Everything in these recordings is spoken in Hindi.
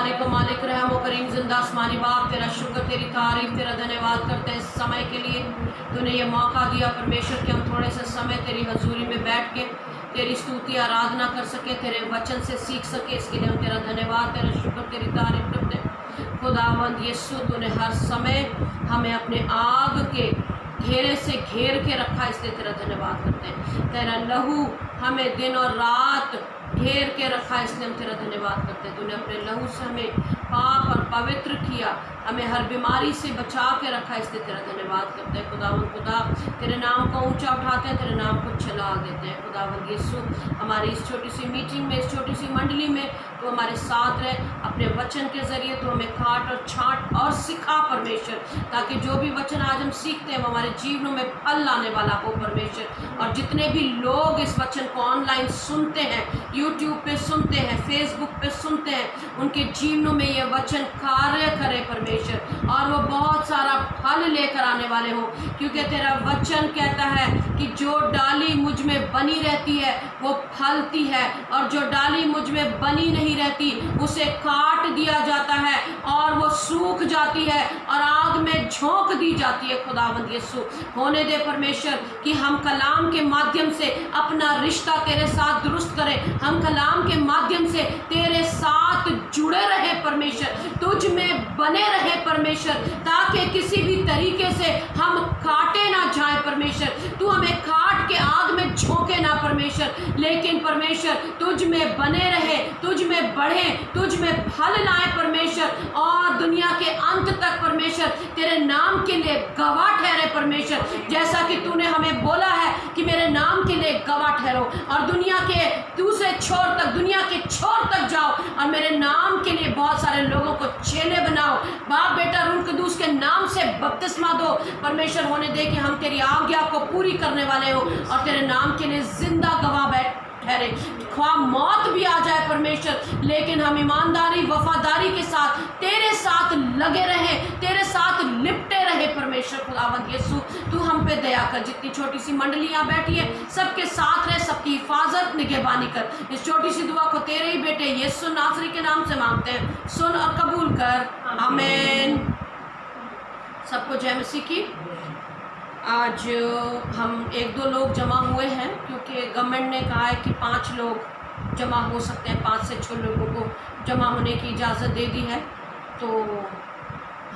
खालिक व मालिक रहम व करीम जिंदा आसमानी बाप, तेरा शुक्र, तेरी तारीफ, तेरा धन्यवाद करते हैं इस समय के लिए। तूने ये मौका दिया परमेश्वर कि हम थोड़े से समय तेरी हजूरी में बैठ के तेरी स्तुति आराधना कर सके, तेरे वचन से सीख सके। इसके लिए हम तेरा धन्यवाद, तेरा शुक्र, तेरी तारीफ करते हैं। खुदावंद यीशु, तूने हर समय हमें अपने आग के घेरे से घेर के रखा, इसलिए तेरा धन्यवाद करते हैं। तेरा लहू हमें दिन और रात घेर के रखा, इसलिए हम तेरा धन्यवाद करते हैं। तूने अपने लहू से हमें पाक और पवित्र किया, हमें हर बीमारी से बचा के रखा, इसलिए तेरा धन्यवाद करते हैं। खुदावंद खुदा, तेरे नाम को ऊंचा उठाते हैं, तेरे नाम को चला देते हैं। खुदावंद यीशु, हमारी इस छोटी सी मीटिंग में, इस छोटी सी मंडली में तो हमारे साथ रहे, अपने वचन के ज़रिए तो हमें काट और छांट और सिखा परमेश्वर, ताकि जो भी वचन आज हम सीखते हैं वो हमारे जीवनों में फल लाने वाला हो परमेश्वर। और जितने भी लोग इस वचन को ऑनलाइन सुनते हैं, यूट्यूब पे सुनते हैं, फेसबुक पे सुनते हैं, उनके जीवनों में ये वचन कार्य करे परमेश्वर, और वो बहुत सारा फल लेकर आने वाले हो। क्योंकि तेरा वचन कहता है कि जो डाली मुझ में बनी रहती है वो फलती है, और जो डाली मुझ में बनी नहीं रहती उसे काट दिया जाता है और वो सूख जाती है और आग में झोंक दी जाती है। खुदावंद यीशु, होने दे परमेश्वर कि हम कलाम के माध्यम से अपना रिश्ता तेरे साथ दुरुस्त करें, हम कलाम के माध्यम से तेरे साथ जुड़े रहे परमेश्वर, तुझ में बने रहे परमेश्वर, ताकि किसी भी तरीके से हम काटे ना जाए परमेश्वर। तू हमें काट के आग में झोंके ना परमेश्वर, लेकिन परमेश्वर तुझ में बने रहे, तुझ में बढ़े, तुझ में फल लाए परमेश्वर, और दुनिया के अंत तक परमेश्वर तेरे नाम के लिए गवाह ठहरे परमेश्वर। जैसा कि तूने हमें बोला है कि मेरे नाम के लिए गवाह ठहरो, और दुनिया के दूसरे छोर तक, दुनिया के छोर तक जाओ और मेरे नाम के लिए बहुत सारे लोगों को चेले बनाओ। बाप बेटा रूह कुदूस के नाम से बपतिस्मा दो परमेश्वर। होने दे कि हम तेरी आज्ञा को पूरी करने वाले हो और तेरे नाम के लिए जिंदा गवाह ठहरे। ख्वाह मौत भी आ जाए परमेश्वर, लेकिन हम ईमानदारी वफादारी के साथ तेरे साथ लगे रहे, तेरे साथ लिपटे रहे परमेश्वर। खुदावंद यीशु, तू हम पे दया कर। जितनी छोटी सी मंडली यहाँ बैठी है सबके साथ रहे, सबकी हिफाजत निगहबानी कर। इस छोटी सी दुआ को तेरे ही बेटे यीशु नासरी के नाम से मांगते हैं, सुन और कबूल कर, आमीन। सबको जय मसीह की। आज हम 1-2 लोग जमा हुए हैं, क्योंकि गवर्नमेंट ने कहा है कि 5 लोग जमा हो सकते हैं, 5 से 6 लोगों को जमा होने की इजाज़त दे दी है। तो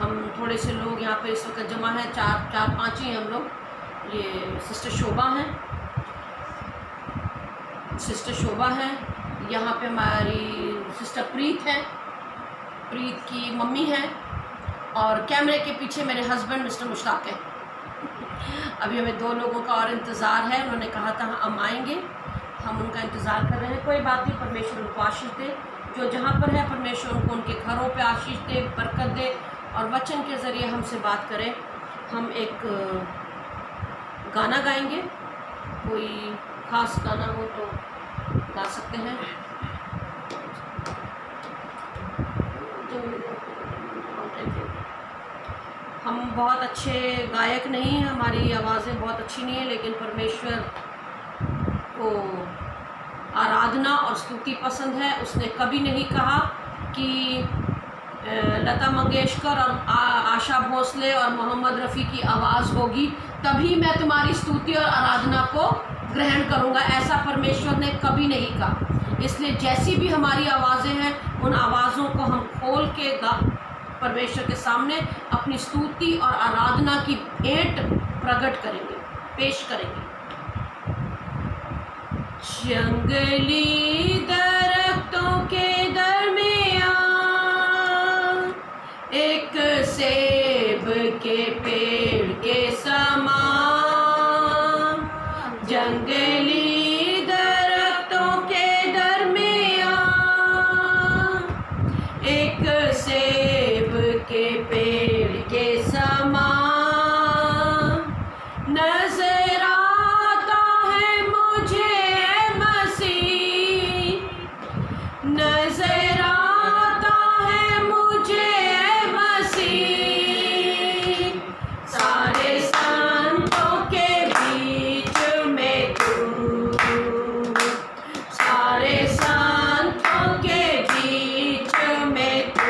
हम थोड़े से लोग यहाँ पे इस वक्त जमा हैं, 4-5 ही हम लोग। ये सिस्टर शोभा हैं, यहाँ पे हमारी सिस्टर प्रीत है, प्रीत की मम्मी है, और कैमरे के पीछे मेरे हस्बैंड मिस्टर मुश्ताक है। अभी हमें 2 लोगों का और इंतज़ार है, उन्होंने कहा था हम आएंगे, हम उनका इंतज़ार कर रहे हैं। कोई बात नहीं, परमेश्वर उनको आशीष दे, जो जहाँ पर है परमेश्वर उनको उनके घरों पे आशीष दे, बरकत दे, और वचन के ज़रिए हमसे बात करें। हम एक गाना गाएंगे, कोई ख़ास गाना हो तो गा सकते हैं। हम बहुत अच्छे गायक नहीं हैं, हमारी आवाज़ें बहुत अच्छी नहीं हैं, लेकिन परमेश्वर को आराधना और स्तुति पसंद है। उसने कभी नहीं कहा कि लता मंगेशकर और आशा भोसले और मोहम्मद रफ़ी की आवाज़ होगी तभी मैं तुम्हारी स्तुति और आराधना को ग्रहण करूँगा, ऐसा परमेश्वर ने कभी नहीं कहा। इसलिए जैसी भी हमारी आवाज़ें हैं, उन आवाज़ों को हम खोल के परमेश्वर के सामने अपनी स्तुति और आराधना की भेंट प्रकट करेंगे, पेश करेंगे। जंगली दरख्तों के दरमियां एक सेब के पेड़ के समान, जंगली दरख्तों के दरमियां एक सेब के पेड़ के समान नजर आता है मुझे मसीह, नजर आता है मुझे मसीह। सारे संतों के बीच में तू, सारे संतों के बीच में तू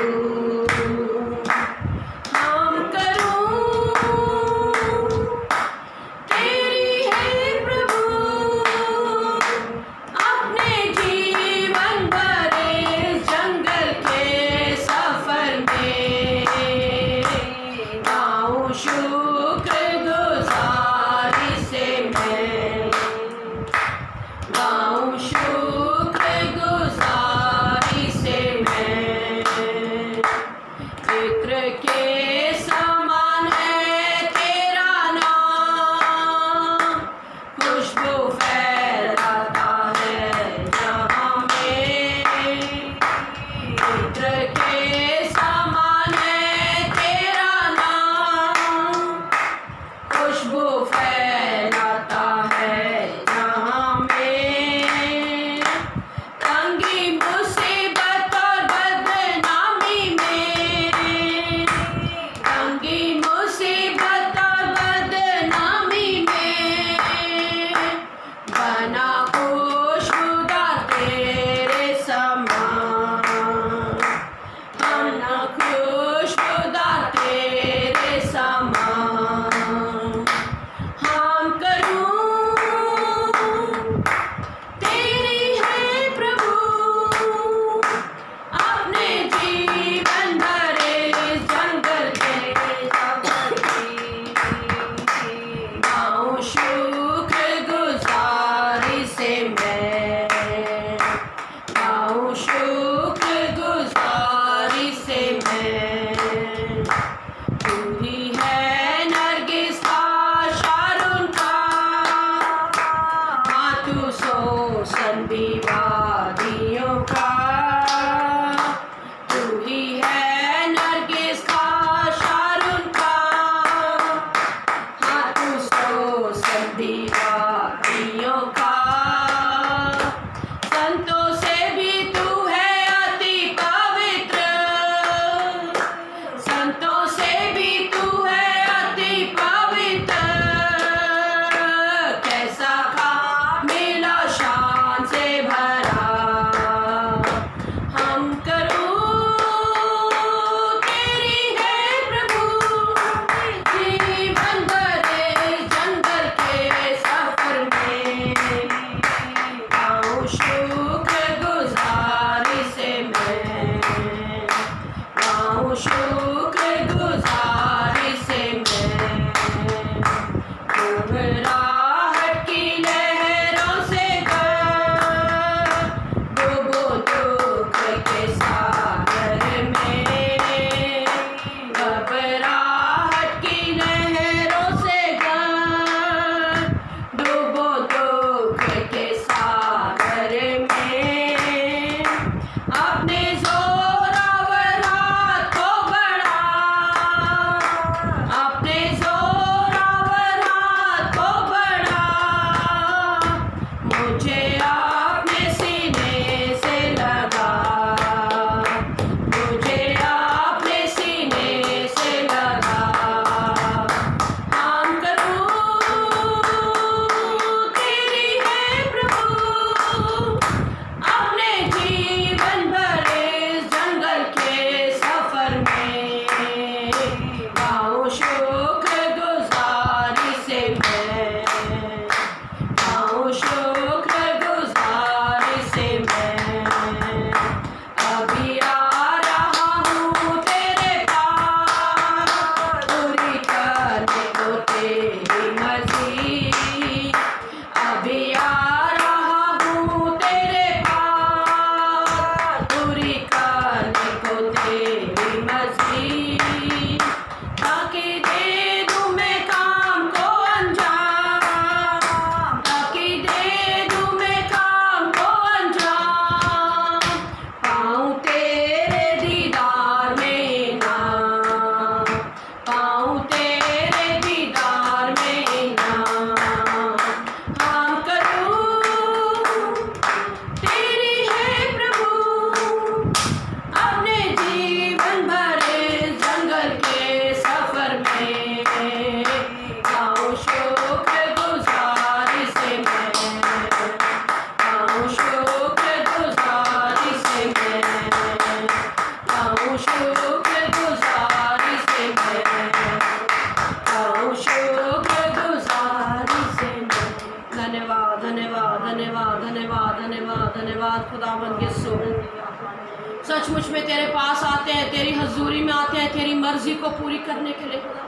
सचमुच में तेरे पास आते हैं, तेरी हजूरी में आते हैं तेरी मर्जी को पूरी करने के लिए खुदा,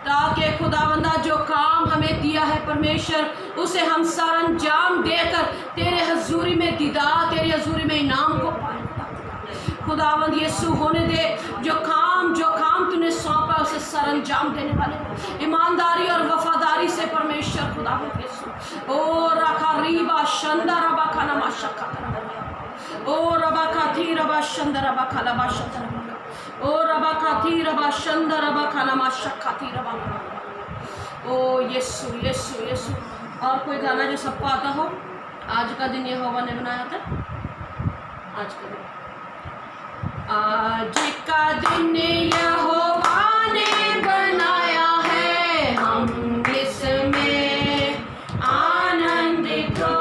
ताकि खुदावंदा जो काम हमें दिया है परमेश्वर उसे हम सर अंजाम देकर तेरे हजूरी में दीदार, तेरी हजूरी में इनाम को पाए। खुदावंद यीशु होने दे, जो काम तूने सौंपा उसे सर अंजाम देने वाले ईमानदारी और वफादारी से परमेश्वर खुदावंद यीशु। ओ रखा रीबा शंदा रबा खाना माशा, ओ रबा खाती रबा शंदा रबा खाला बाशा, ओ रबा खाती रबा शंदा रबा खाना माशा खाती रबा। ओ यीशु यीशु यीशु। और कोई गाना जो सबको आता हो? आज का दिन यहोवा ने बनाया था, आज का दिन, आज का दिन यहोवा ने बनाया है, हम इसमें आनंदित हो,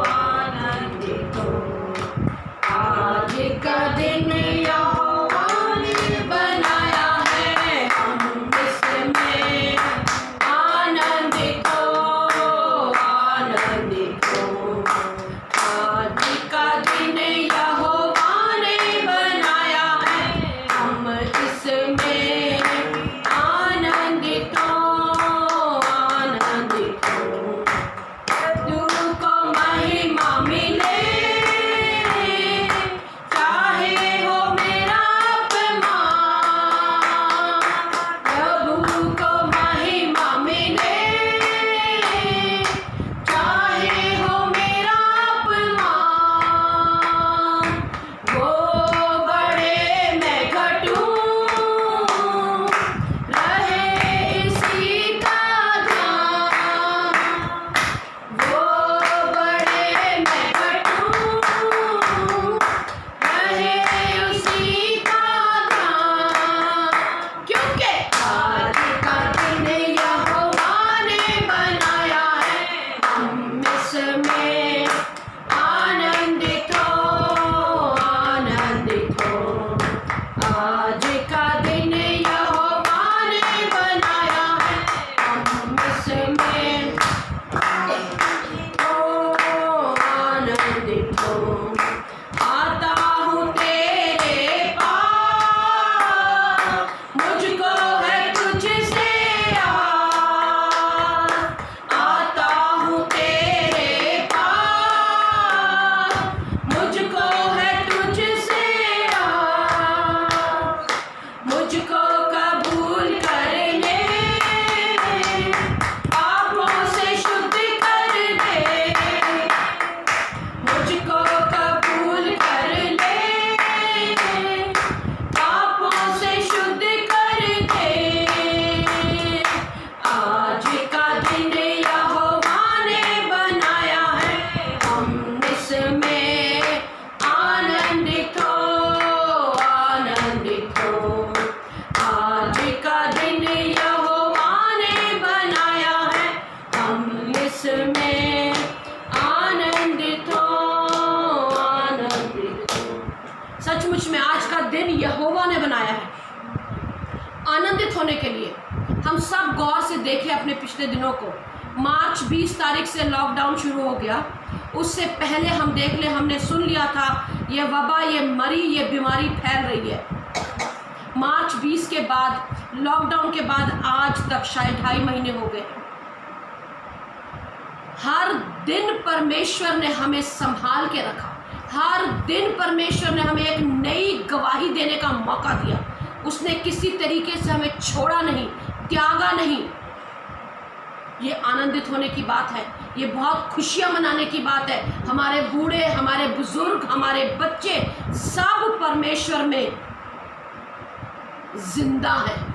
आनंदित हो। आज का दिन यहोवा ने बनाया है, हम इसमें आनंदित हो, आनंदित हो। आज का दिन यहोवा ने बनाया है, हम इसमें आनंदित हो, आनंदित हो। प्रभु को महिमा मिले, चाहे हो मेरा अपमान। प्रभु को महिमा मिले, चाहे हो मेरा अपमान। वो बड़े मैं घटूं, रहे इसी का ध्यान। वो बड़े मैं घटूं, रहे उसी का ध्यान। क्योंकि आज का दिन यहोवा ने बनाया है, हम इसमें आनंदित हो, आनंदित हो। आज का दिन यहोवा ने बनाया है, हम इसमें आनंदित हो। आता हूँ तेरे पास, मुझको है तुझसे आस। आता हूँ तेरे पास, मुझको है तुझसे आस। मुझको कबूल कर ले, पापों से शुद्ध कर दे। मुझको कबूल कर ले, पापों से शुद्ध कर दे। आज का दिन यहोवा ने बनाया है, हम इसमें आनंदित हो, आनंदित हो। आज का दिन यहोवा ने बनाया है, हम इसमें आनंदित हो, आनंदित हो। सचमुच में आज का दिन यहोवा ने बनाया है आनंदित होने के लिए। हम सब गौर से देखें अपने पिछले दिनों को। मार्च 20 तारीख से लॉकडाउन शुरू हो गया, उससे पहले हम देख ले, हमने सुन लिया था ये वबा, ये मरी, ये बीमारी फैल रही है। मार्च 20 के बाद, लॉकडाउन के बाद आज तक शायद 2.5 महीने हो गए। हर दिन परमेश्वर ने हमें संभाल के रखा, हर दिन परमेश्वर ने हमें एक नई गवाही देने का मौका दिया। उसने किसी तरीके से हमें छोड़ा नहीं, त्यागा नहीं। ये आनंदित होने की बात है, ये बहुत खुशियां मनाने की बात है। हमारे बूढ़े, हमारे बुजुर्ग, हमारे बच्चे सब परमेश्वर में जिंदा हैं।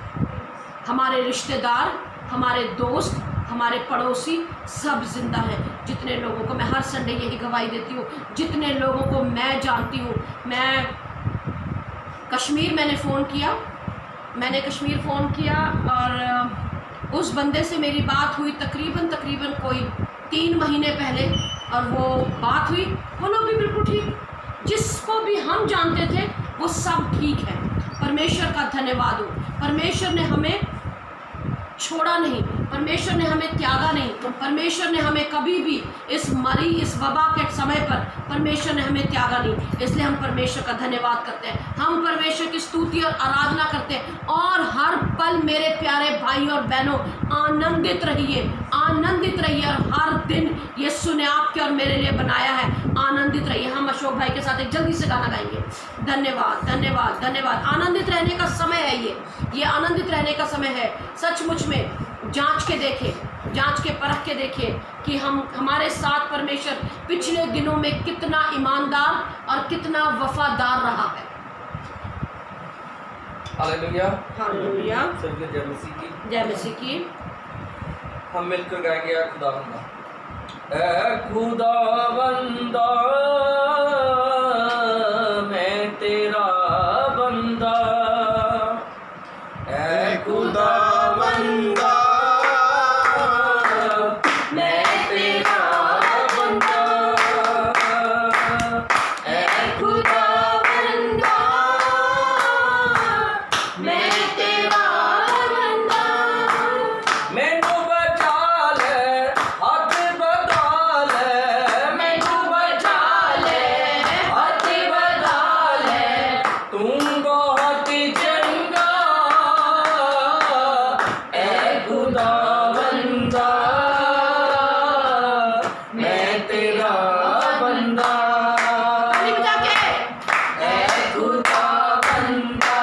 हमारे रिश्तेदार, हमारे दोस्त, हमारे पड़ोसी सब जिंदा हैं। जितने लोगों को मैं हर संडे यही गवाही देती हूँ, जितने लोगों को मैं जानती हूँ। मैंने कश्मीर फ़ोन किया और उस बंदे से मेरी बात हुई तकरीबन कोई 3 महीने पहले, और वो बात हुई, वो लोग भी बिल्कुल ठीक, जिसको भी हम जानते थे वो सब ठीक है। परमेश्वर का धन्यवाद हो, परमेश्वर ने हमें छोड़ा नहीं। परमेश्वर ने हमें त्यागा नहीं, परमेश्वर ने हमें कभी भी इस वबा के समय पर परमेश्वर ने हमें त्यागा नहीं। इसलिए हम परमेश्वर का धन्यवाद करते हैं, हम परमेश्वर की स्तुति और आराधना करते हैं। और हर पल मेरे प्यारे भाई और बहनों आनंदित रहिए, आनंदित रहिए। और हर दिन यीशु ने आपके और मेरे लिए बनाया है, आनंदित रहिए। हम अशोक भाई के साथ एक जल्दी से गाना गाएंगे। धन्यवाद धन्यवाद धन्यवाद। आनंदित रहने का समय है, ये आनंदित रहने का समय है। सचमुच में जांच के देखें, जांच के परख के देखें कि हमारे साथ परमेश्वर पिछले दिनों में कितना ईमानदार और कितना वफादार रहा है। Hallelujah hallelujah. सबके जय मसीह की। जय मसीह की। हम मिलकर गाएंगे ऐ खुदा बंदा, ऐ खुदा बंदा मैं तेरा बंदा, ऐ खुदा बंदा मैं तेरा बंदा, ऐ खुदा बंदा मैं तेरा बंदा, मैनू बचा ले हथ बदा ले, मैनू बचा ले हथ बदा ले, तू बहुत चंगा ऐ खुदा बंदा मैं तेरा बंदा, ताली बजा के। ऐ खुदा बंदा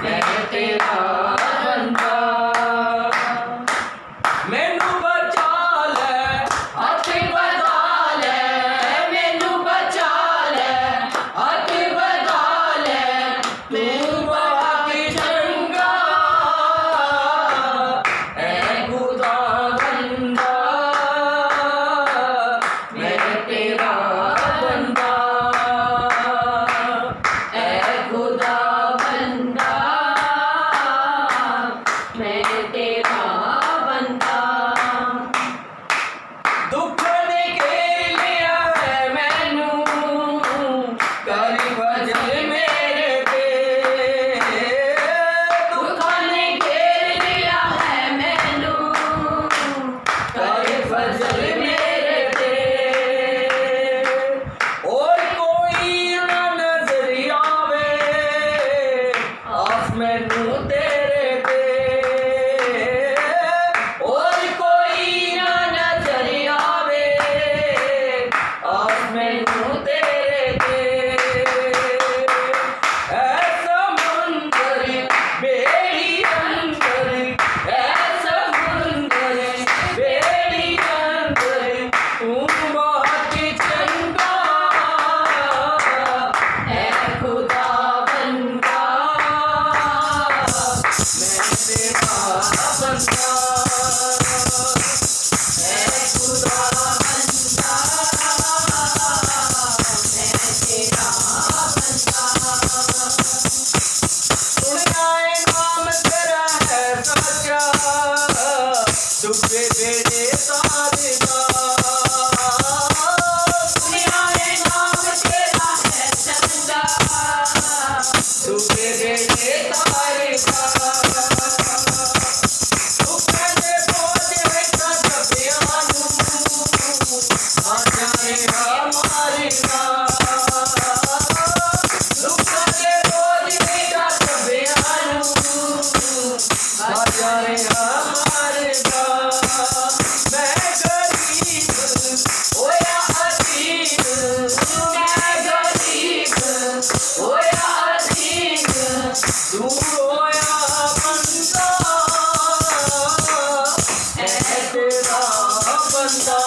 मैं तेरा बंदा, मैनू बचा ले हथ बदा ले, मैनू बचा ले हथ बदा ले, तू बहुत चंगा ऐ खुदा बंदा मैं तेरा बंदा, ऐ खुदा बंदा मैं तेरा बंदा, दुख ने घेर लिया है मैनू कर वजन मेरे पे, दुख ने घेर लिया है मैनू कर वजन मेरे पे, और कोई ना नजर आवे आस मैनू तेरे पे, और कोई ना नजर आवे आस मैनू तेरे पे, ऐसा मंजर बेड़ी अंदर, ऐसा मंजर बेड़ी अंदर, तू बहुत चंगा ऐ खुदा बंदा मैं तेरा बंदा, ऐ खुदा बंदा मैं तेरा बंदा, सुनिया ए नाम तेरा है सच्चा, दुखे बेड़े तारे दा, सुनिया ए नाम तेरा है सच्चा, दुखे बेड़े तारे दा, दुखे दे बोझ विच दबिया नू आ जाए हमारे दा, दुखे दे बोझ विच दबिया नू आ जाए हमारे दा, मैं गरीब होया अजीब, मैं गरीब होया अजीब, दूर होया बंदा ऐ तेरा बंदा,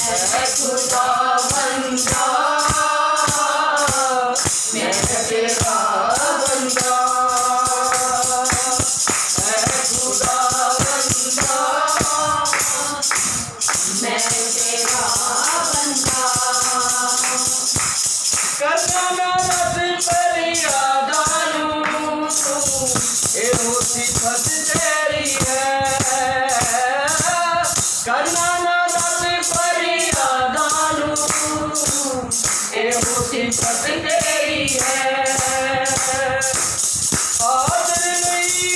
ऐ खुदा बंदा मैं तेरा बंदा, ऐ खुदा बंदा मैं तेरा बंदा, करना ना रस पर यादानू ए होती फत तेरी है, करना ना रस पर यादानू ए होती फत तेरी है, आदर नहीं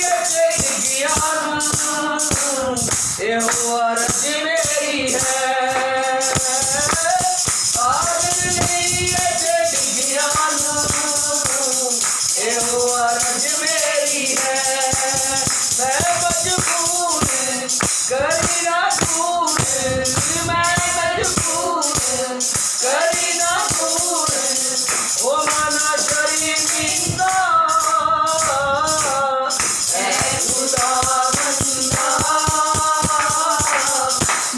यहोवा रज मेरी है, मैं मजबूर करी ना दूर, मैं मजबूर करी ना दूर, ओ माना शरीर जिंदा है खुदा बंदा,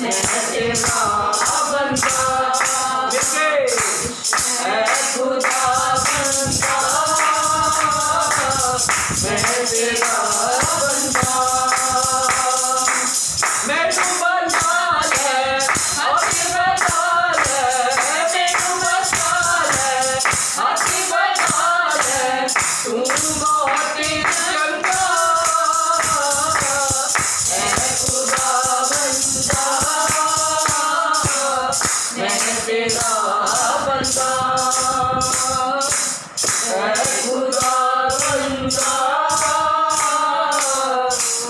मैं तेरा बंदा, है खुदा बंदा, मैं तेरा बंदा, मैनू बचा ले हाथी बचा ले, मैनू बचा ले हाथी बचा ले, तू बहुत ही चंगा है खुदा बंदा, मैं तेरा बंदा है खुदा बंदा,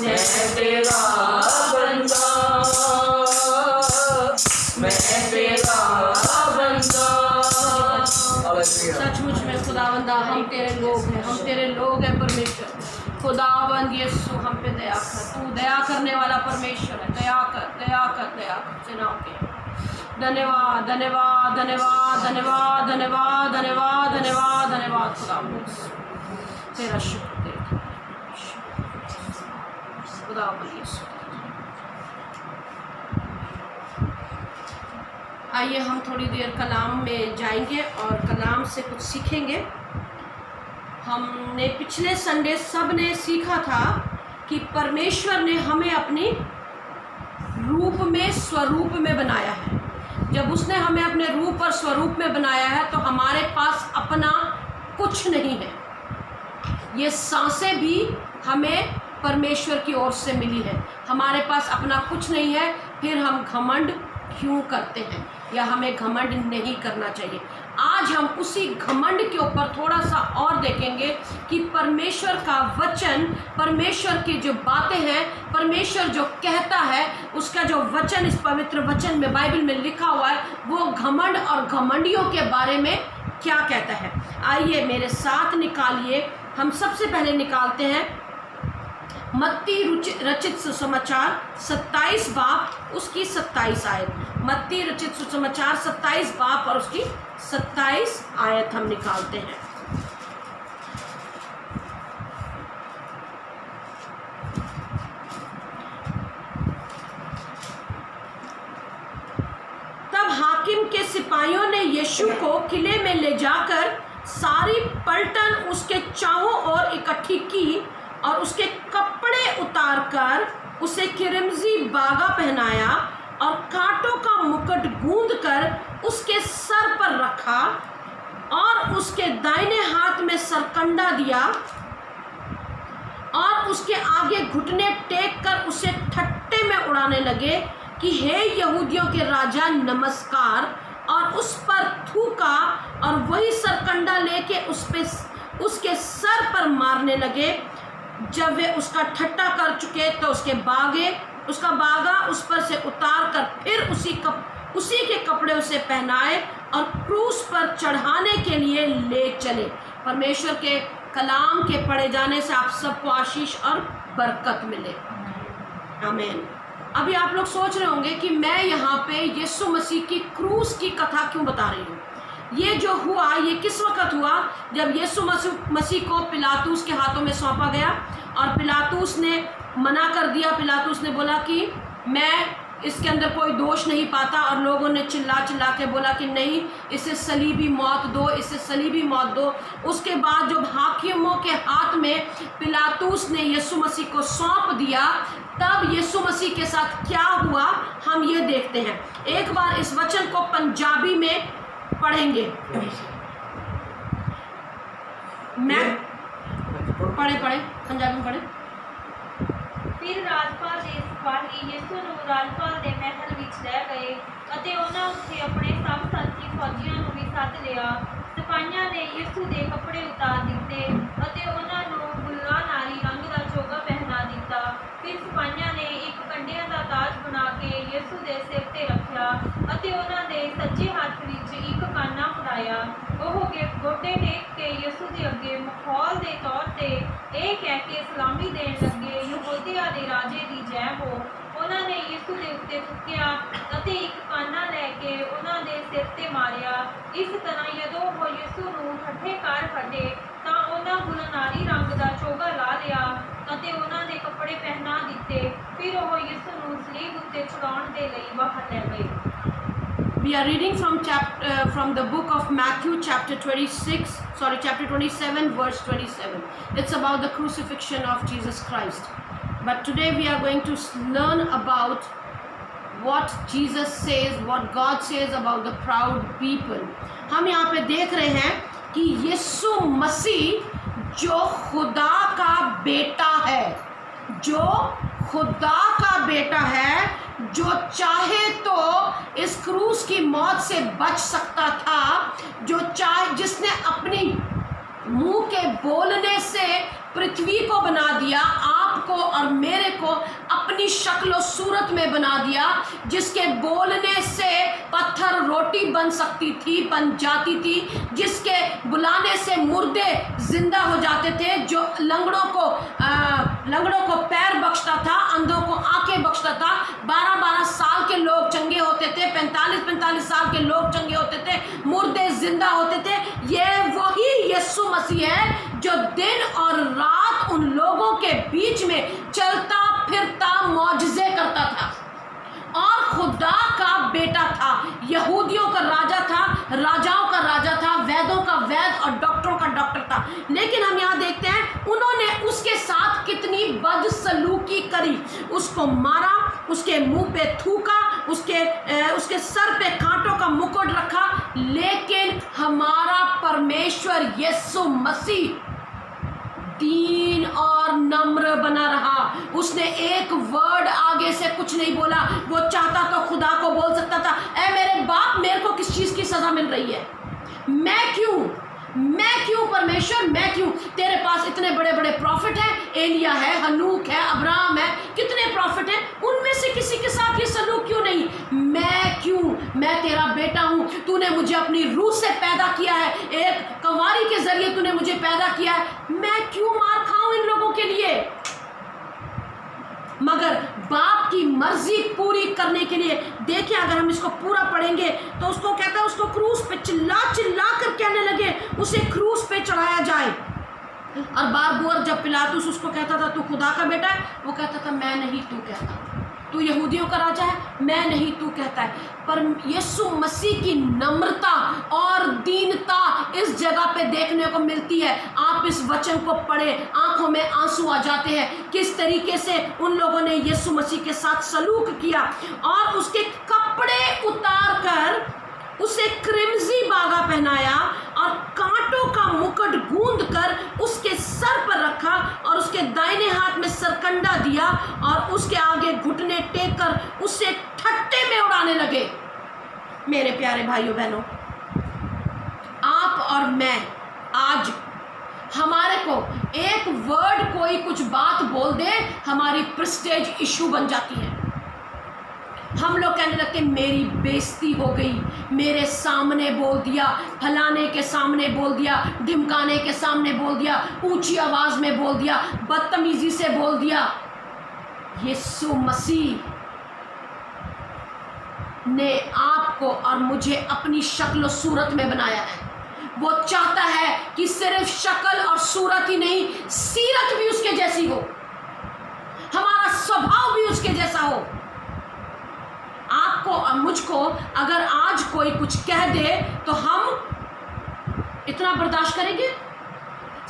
मैं तेरा बंदा, मैं तेरा बंदा। सचमुच में खुदावंदा हम तेरे लोग हैं, हम तेरे लोग हैं परमेश्वर। खुदावंद यीशु हम पे दया कर, तू दया करने वाला परमेश्वर है। दया कर, दया कर, दया कर सेनाओं के। धन्यवाद, धन्यवाद, धन्यवाद, धन्यवाद, धन्यवाद, धन्यवाद, धन्यवाद, धन्यवाद खुदावंद, तेरा शुक्र खुदावंद यीशु। आइए हम थोड़ी देर कलाम में जाएंगे और कलाम से कुछ सीखेंगे। हमने पिछले संडे सब ने सीखा था कि परमेश्वर ने हमें अपनी रूप में स्वरूप में बनाया है। जब उसने हमें अपने रूप और स्वरूप में बनाया है तो हमारे पास अपना कुछ नहीं है। ये सांसें भी हमें परमेश्वर की ओर से मिली है। हमारे पास अपना कुछ नहीं है, फिर हम घमंड क्यों करते हैं या हमें घमंड नहीं करना चाहिए। आज हम उसी घमंड के ऊपर थोड़ा सा और देखेंगे कि परमेश्वर का वचन, परमेश्वर की जो बातें हैं, परमेश्वर जो कहता है, उसका जो वचन इस पवित्र वचन में बाइबल में लिखा हुआ है, वो घमंड और घमंडियों के बारे में क्या कहता है। आइए मेरे साथ निकालिए। हम सबसे पहले निकालते हैं मत्ती रचित सुसमाचार 27 बाब उसकी 27 आयत। मत्ती रचित सुसमाचार 27 बाब और उसकी 27 आयत हम निकालते हैं। तब हाकिम के सिपाहियों ने यीशु को किले में ले जाकर सारी पलटन उसके चारों ओर इकट्ठी की और उसके कपड़े उतारकर उसे किरमजी बागा पहनाया और कांटों का मुकुट गूंदकर उसके सर पर रखा और उसके दाहिने हाथ में सरकंडा दिया और उसके आगे घुटने टेक कर उसे ठट्टे में उड़ाने लगे कि हे यहूदियों के राजा नमस्कार, और उस पर थूका और वही सरकंडा लेके उसके सर पर मारने लगे। जब वे उसका ठट्टा कर चुके तो उसका बागा उस पर से उतार कर फिर उसी के कपड़े उसे पहनाए और क्रूस पर चढ़ाने के लिए ले चले। परमेश्वर के कलाम के पढ़े जाने से आप सबको आशीष और बरकत मिले। आमीन। अभी आप लोग सोच रहे होंगे कि मैं यहाँ पे यीशु मसीह की क्रूस की कथा क्यों बता रही हूँ। ये जो हुआ ये किस वक्त हुआ? जब यीशु मसीह को पिलातूस के हाथों में सौंपा गया और पिलातूस ने मना कर दिया। पिलातूस ने बोला कि मैं इसके अंदर कोई दोष नहीं पाता, और लोगों ने चिल्ला के बोला कि नहीं, इसे सलीबी मौत दो, इसे सलीबी मौत दो। उसके बाद जब हाकिमों के हाथ में पिलातूस ने यीशु मसीह को सौंप दिया, तब यीशु मसीह के साथ क्या हुआ हम ये देखते हैं। एक बार इस वचन को पंजाबी में पढ़ेंगे। मैं पढ़े पंजाबी में पढ़े। फिर राजपाल ਦੇ ਸਿਪਾਹੀ ਯਿਸੂ ਨੂੰ ਰਾਜਪਾਲ ਦੇ ਮਹਿਲ ਵਿੱਚ ਲੈ ਗਏ ਅਤੇ ਉਹਨਾਂ ਉੱਥੇ ਆਪਣੇ ਸਭ ਸਾਥੀ ਫੌਜੀਆਂ ਨੂੰ ਵੀ ਸੱਦ ਲਿਆ। ਸਿਪਾਹੀਆਂ ਨੇ ਯਿਸੂ ਦੇ ਕੱਪੜੇ ਉਤਾਰ ਦਿੱਤੇ ਅਤੇ ਉਹਨਾਂ ਨੂੰ ਗੁੱਲਾ ਨਾਰੀ ਰੰਗ ਦਾ ਚੋਗਾ ਪਹਿਨਾ ਦਿੱਤਾ। ਫਿਰ ਸਿਪਾਹੀਆਂ ਨੇ ਇੱਕ ਕੰਡਿਆਂ ਦਾ ਤਾਜ ਬਣਾ ਕੇ ਯਿਸੂ ਦੇ ਸਿਰ ਤੇ ਰੱਖਿਆ ਅਤੇ ਉਹਨਾਂ ਦੇ ਸੱਜੇ ਹੱਥ ਵਿੱਚ ਇੱਕ ਕਾਨਾ ਫੜਾਇਆ। ਉਹ ਗੋਡੇ ਟੇਕ ਕੇ ਯਿਸੂ ਦੇ ਅੱਗੇ ਮਖੌਲ ਦੇ ਇਹ ਕਹਿ ਕੇ ਸਲਾਮੀ ਦੇਣ ਲੱਗੇ, ਯਹੂਦੀਆਂ ਦੇ ਰਾਜੇ ਦੀ ਜੈ ਹੋ। ਉਹਨਾਂ ਨੇ ਯਿਸੂ ਦੇ ਉੱਤੇ ਥੁੱਕਿਆ ਅਤੇ ਇੱਕ ਕਾਨਾ ਲੈ ਕੇ ਉਹਨਾਂ ਦੇ ਸਿਰ ਤੇ ਮਾਰਿਆ। ਇਸ ਤਰ੍ਹਾਂ ਜਦੋਂ ਉਹ ਯਿਸੂ ਨੂੰ ਠੱਠੇ ਕਰ ਹਟੇ ਤਾਂ ਉਹਨਾਂ ਗੁਲਨਾਰੀ ਰੰਗ ਦਾ ਚੋਗਾ ਲਾ ਲਿਆ ਅਤੇ ਉਹਨਾਂ ਦੇ ਕੱਪੜੇ ਪਹਿਨਾ ਦਿੱਤੇ। ਫਿਰ ਉਹ ਯਿਸੂ ਨੂੰ ਸਲੀਬ ਉੱਤੇ ਚੜਾਉਣ ਦੇ ਲਈ ਬਾਹਰ ਲੈ ਗਏ। We are reading from the book of Matthew, chapter 27, verse 27. It's about the crucifixion of Jesus Christ. But today we are going to learn about what Jesus says, what God says about the proud people. हम यहाँ पे देख रहे हैं कि यीशु मसीह जो खुदा का बेटा है, जो खुदा का बेटा है, जो चाहे तो इस क्रूस की मौत से बच सकता था, जो चाहे जिसने अपनी मुंह के बोलने से पृथ्वी को बना दिया, आपको और मेरे को अपनी शक्ल सूरत में बना दिया, जिसके बोलने से पत्थर रोटी बन सकती थी, बन जाती थी, जिसके बुलाने से मुर्दे जिंदा हो जाते थे, जो लंगड़ों को पैर बख्शता था, अंधों को आंखें बख्शता था, 12-12 साल के लोग चंगे होते थे, 45-45 साल के लोग चंगे होते थे, मुर्दे जिंदा होते थे। ये वही यीशु मसीह है जो दिन और रात उन लोगों के बीच में चलता फिरता मौजज़े करता था और खुदा का बेटा था, यहूदियों का राजा था, राजाओं का राजा था, वैदों का वैद और डॉक्टरों का डॉक्टर था। लेकिन हम यहाँ देखते हैं उन्होंने उसके साथ कितनी बदसलूकी करी, उसको मारा, उसके मुंह पे थूका, उसके सर पे कांटों का मुकुट रखा। लेकिन हमारा परमेश्वर यीशु मसीह दीन और नम्र बना रहा। उसने एक वर्ड आगे से कुछ नहीं बोला। वो चाहता तो खुदा को बोल सकता था, ऐ मेरे बाप, मेरे को किस चीज़ की सज़ा मिल रही है, मैं क्यों परमेश्वर, मैं क्यों? तेरे पास इतने बड़े बड़े प्रॉफिट हैं, एलिया है, हनूक है, अब्राहम है, कितने प्रॉफिट हैं, उनमें से किसी के साथ ये सलूक क्यों नहीं? मैं क्यों? मैं तेरा बेटा हूँ, तूने मुझे अपनी रूह से पैदा किया है, एक कंवारी के जरिए तूने मुझे पैदा किया है, मैं क्यों मार खाऊं इन लोगों के लिए? मगर बाप की मर्जी पूरी करने के लिए, देखिए अगर हम इसको पूरा पढ़ेंगे तो उसको कहता है, उसको क्रूस पे चिल्ला कर कहने लगे उसे क्रूस पे चढ़ाया जाए। और बार जब पिलातुस उसको कहता था तू खुदा का बेटा है, वो कहता था मैं नहीं, तू कहता, तू यहूदियों का राजा है, मैं नहीं, तू कहता है। पर यीशु मसीह की नम्रता और दीनता इस जगह पे देखने को मिलती है। आप इस वचन को पढ़े, आंखों में आंसू आ जाते हैं किस तरीके से उन लोगों ने यीशु मसीह के साथ सलूक किया और उसके कपड़े उतार कर उसे क्रिमजी बागा पहनाया और कांटों का मुकुट गूंद कर उसके सर पर रखा और उसके दाहिने हाथ में सरकंडा दिया और उसके आगे घुटने टेक कर उसे ठट्टे में उड़ाने लगे। मेरे प्यारे भाइयों बहनों, आप और मैं आज हमारे को एक वर्ड कोई कुछ बात बोल दे, हमारी प्रेस्टीज इशू बन जाती है। हम लोग कहने लगते मेरी बेइज्जती हो गई, मेरे सामने बोल दिया, फलाने के सामने बोल दिया, ढिमकाने के सामने बोल दिया, ऊंची आवाज़ में बोल दिया, बदतमीजी से बोल दिया। यीशु मसीह ने आपको और मुझे अपनी शक्ल सूरत में बनाया है। वो चाहता है कि सिर्फ शक्ल और सूरत ही नहीं, सीरत भी उसके जैसी हो, हमारा स्वभाव भी उसके जैसा हो। आपको और मुझको अगर आज कोई कुछ कह दे तो हम इतना बर्दाश्त करेंगे?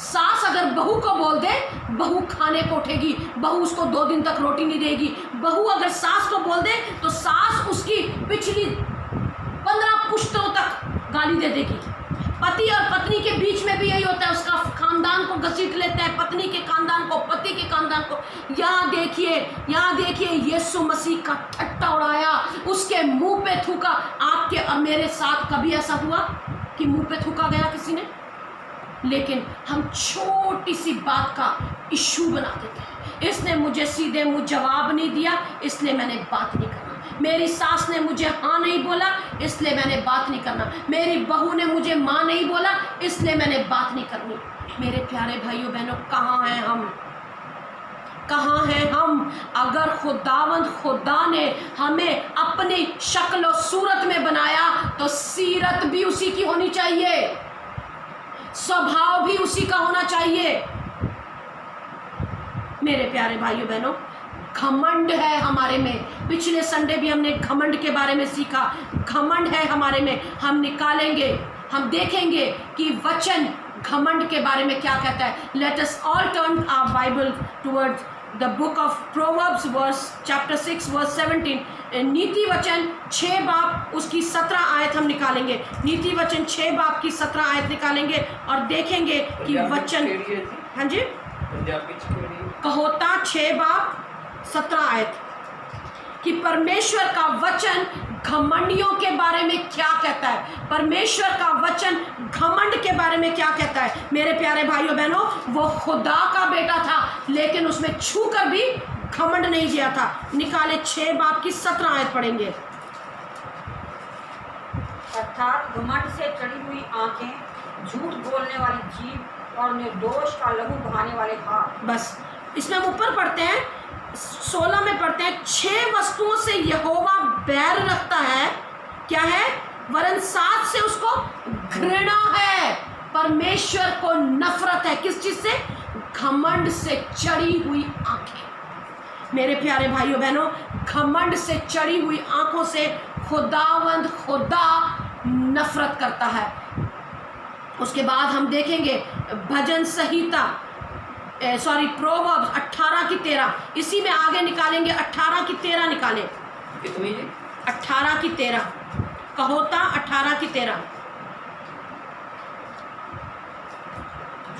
सास अगर बहू को बोल दे, बहू खाने को उठेगी, बहू उसको 2 दिन तक रोटी नहीं देगी। बहू अगर सास को बोल दे तो सास उसकी पिछली 15 पुश्तों तक गाली दे देगी। पति और पत्नी के बीच में भी यही होता है, उसका खानदान को घसीट लेता है, पत्नी के खानदान को, पति के खानदान को। यहाँ देखिए यीशु मसीह का ठट्टा उड़ाया, उसके मुंह पे थूका। आपके और मेरे साथ कभी ऐसा हुआ कि मुंह पे थूका गया किसी ने? लेकिन हम छोटी सी बात का इशू बना देते हैं। इसने मुझे सीधे मुंह जवाब नहीं दिया, इसलिए मैंने बात नहीं करना। मेरी सास ने मुझे हाँ नहीं बोला, इसलिए मैंने बात नहीं करना। मेरी बहू ने मुझे माँ नहीं बोला, इसलिए मैंने बात नहीं करनी। मेरे प्यारे भाइयों बहनों, कहाँ हैं हम? कहाँ हैं हम? अगर खुदावंद खुदा ने हमें अपनी शक्ल और सूरत में बनाया तो सीरत भी उसी की होनी चाहिए, स्वभाव भी उसी का होना चाहिए। मेरे प्यारे भाइयों बहनों, घमंड है हमारे में। पिछले संडे भी हमने घमंड के बारे में सीखा। घमंड है हमारे में। हम निकालेंगे, हम देखेंगे कि वचन घमंड के बारे में क्या कहता है। Let us all turn our Bible towards the book of Proverbs chapter 6 verse 17। नीति वचन 6 बाब उसकी 17 आयत हम निकालेंगे। नीति वचन 6 बाब की 17 आयत निकालेंगे और देखेंगे कि वचन, हाँ जी, कहोता 6 बाब 17 आयत कि परमेश्वर का वचन घमंडियों के बारे में क्या कहता है। परमेश्वर का वचन घमंड के बारे में क्या कहता है। मेरे प्यारे भाइयों बहनों, वो खुदा का बेटा था लेकिन उसमें छू कर भी घमंड नहीं किया था। निकाले 6 बाब की 17 आयत पढ़ेंगे। अर्थात घमंड से चढ़ी हुई आंखें, झूठ बोलने वाली जीभ और निर्दोष का लहू बहाने वाले हाथ। बस इसमें हम ऊपर पढ़ते हैं, 16 में पढ़ते हैं, 6 वस्तुओं से यहोवा बैर रखता है। क्या है? वरन 7 से उसको घृणा है। परमेश्वर को नफरत है। किस चीज से? घमंड से चढ़ी हुई आंखें। मेरे प्यारे भाइयों बहनों, घमंड से चढ़ी हुई आंखों से खुदावंद खुदा नफरत करता है। उसके बाद हम देखेंगे भजन संहिता प्रोवर्ब्स 18 की 13, इसी में आगे निकालेंगे। 18 की 13 निकालें। कितनी? 18 की 13, कहोता 18 की 13।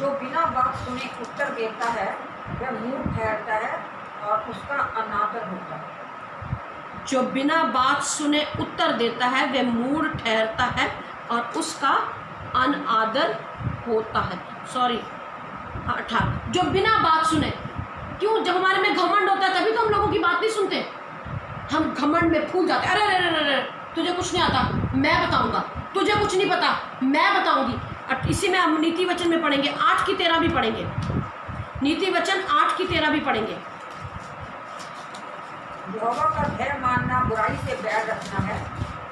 जो बिना बात सुने उत्तर देता है वह मूर्ख ठहरता है और उसका अनादर होता है। जो बिना बात सुने उत्तर देता है वह मूढ़ ठहरता है और उसका अनादर होता है। 18, जो बिना बात सुने। क्यों? जब हमारे में घमंड होता है तभी तो हम लोगों की बात नहीं सुनते। हम घमंड में फूल जाते हैं। अरे अरे अरे अरे, तुझे कुछ नहीं आता, मैं बताऊंगा। तुझे कुछ नहीं पता, मैं बताऊंगी। इसी में हम नीति वचन में पढ़ेंगे। 8 की 13 भी पढ़ेंगे। नीति वचन 8 की 13 भी पढ़ेंगे। यहोवा का भय मानना बुराई से बैर रखना है।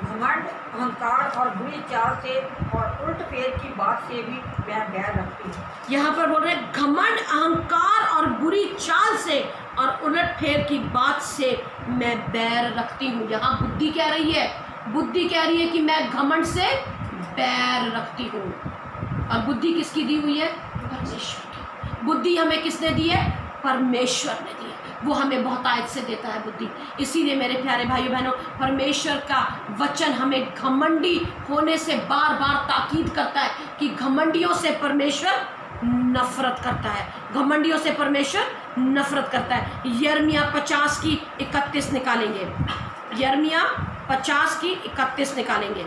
घमंड, अहंकार और बुरी चाल से और उल्ट फेर की बात से भी वह बैर रखती है। यहाँ पर बोल रहे घमंड, अहंकार और बुरी चाल से और उलट फेर की बात से मैं बैर रखती हूँ। यहाँ बुद्धि कह रही है, बुद्धि कह रही है कि मैं घमंड से बैर रखती हूँ। और बुद्धि किसकी दी हुई है? परमेश्वर की। बुद्धि हमें किसने दी है? परमेश्वर ने दी है। वो हमें बहुत आयत से देता है बुद्धि। इसीलिए मेरे प्यारे भाइयों बहनों, परमेश्वर का वचन हमें घमंडी होने से बार बार ताकीद करता है कि घमंडियों से परमेश्वर नफरत करता है। घमंडियों से परमेश्वर नफरत करता है। यिर्मयाह 50 की 31 निकालेंगे। यिर्मयाह 50 की 31 निकालेंगे।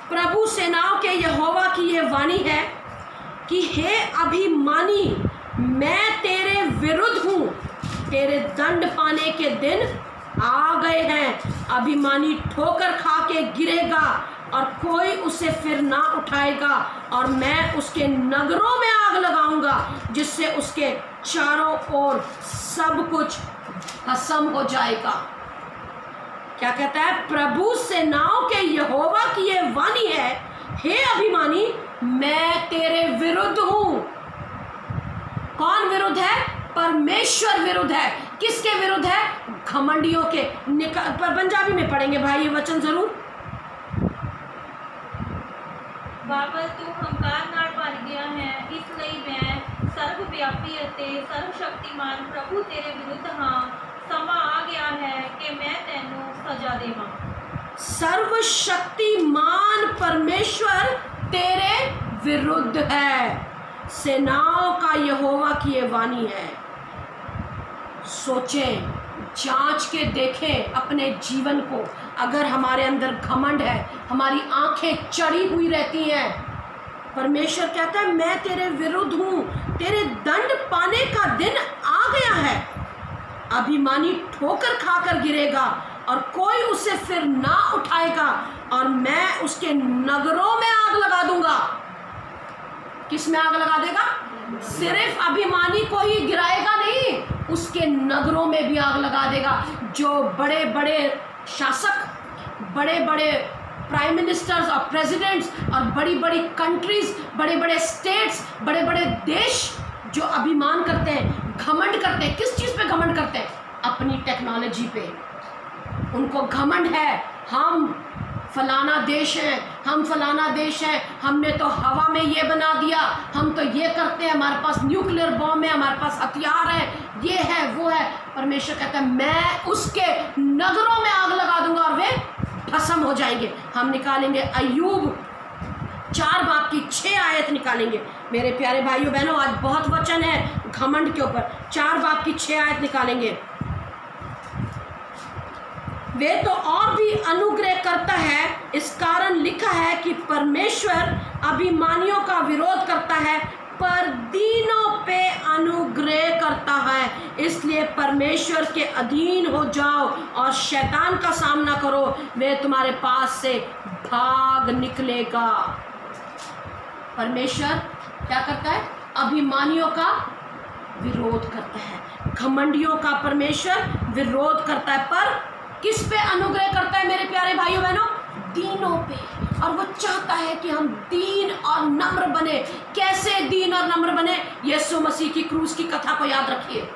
प्रभु सेनाओं के यहोवा की यह वाणी है कि हे अभिमानी, मैं तेरे विरुद्ध हूँ, तेरे दंड पाने के दिन आ गए हैं। अभिमानी ठोकर खा के गिरेगा और कोई उसे फिर ना उठाएगा, और मैं उसके नगरों में आग लगाऊंगा जिससे उसके चारों ओर सब कुछ भस्म हो जाएगा। क्या कहता है? प्रभु सेनाओं के यहोवा की यह वाणी है, हे अभिमानी, मैं तेरे विरुद्ध हूं। कौन विरुद्ध है? परमेश्वर विरुद्ध है। किसके विरुद्ध है? घमंडियों के। पर पंजाबी में पढ़ेंगे भाई ये वचन जरूर। बाबल तू हंकार नाल भर गया है, इसलिए मैं सर्वव्यापी ਅਤੇ सर्वशक्तिमान प्रभु तेरे विरुद्ध हाँ। समा आ गया है कि मैं तेनू सजा देवां। सर्वशक्तिमान परमेश्वर तेरे विरुद्ध है। सेनाओं का यहोवा की ये वाणी है। सोचें, जांच के देखें अपने जीवन को। अगर हमारे अंदर घमंड है, हमारी आंखें चढ़ी हुई रहती हैं, परमेश्वर कहता है मैं तेरे विरुद्ध हूँ, तेरे दंड पाने का दिन आ गया है। अभिमानी ठोकर खाकर गिरेगा और कोई उसे फिर ना उठाएगा, और मैं उसके नगरों में आग लगा दूंगा। किस में आग लगा देगा? सिर्फ अभिमानी को ही गिराएगा नहीं, उसके नगरों में भी आग लगा देगा। जो बड़े बड़े शासक, बड़े बड़े प्राइम मिनिस्टर्स और प्रेसिडेंट्स और बड़ी बड़ी कंट्रीज, बड़े बड़े स्टेट्स, बड़े बड़े देश जो अभिमान करते हैं, घमंड करते हैं। किस चीज़ पे घमंड करते हैं? अपनी टेक्नोलॉजी पे। उनको घमंड है, हम फलाना देश है, हम फलाना देश है, हमने तो हवा में ये बना दिया, हम तो ये करते हैं, हमारे पास न्यूक्लियर बॉम्ब है, हमारे पास हथियार है, ये है वो है। परमेश्वर कहता है मैं उसके नगरों में आग लगा दूंगा और वे भस्म हो जाएंगे। हम निकालेंगे अय्यूब 4 बाब की 6 आयत निकालेंगे। मेरे प्यारे भाइयों बहनों, आज बहुत वचन है घमंड के ऊपर। 4 बाब की 6 आयत निकालेंगे। वे तो और भी अनुग्रह करता है, इस कारण लिखा है कि परमेश्वर अभिमानियों का विरोध करता है पर दीनों पे अनुग्रह करता है। इसलिए परमेश्वर के अधीन हो जाओ और शैतान का सामना करो, वे तुम्हारे पास से भाग निकलेगा। परमेश्वर क्या करता है? अभिमानियों का विरोध करता है, घमंडियों का परमेश्वर विरोध करता है। पर किस पे अनुग्रह करता है मेरे प्यारे भाइयों बहनों? दीनों पे। और वो चाहता है कि हम दीन और नम्र बने। कैसे दीन और नम्र बने? यीशु मसीह की क्रूस की कथा को याद रखिए।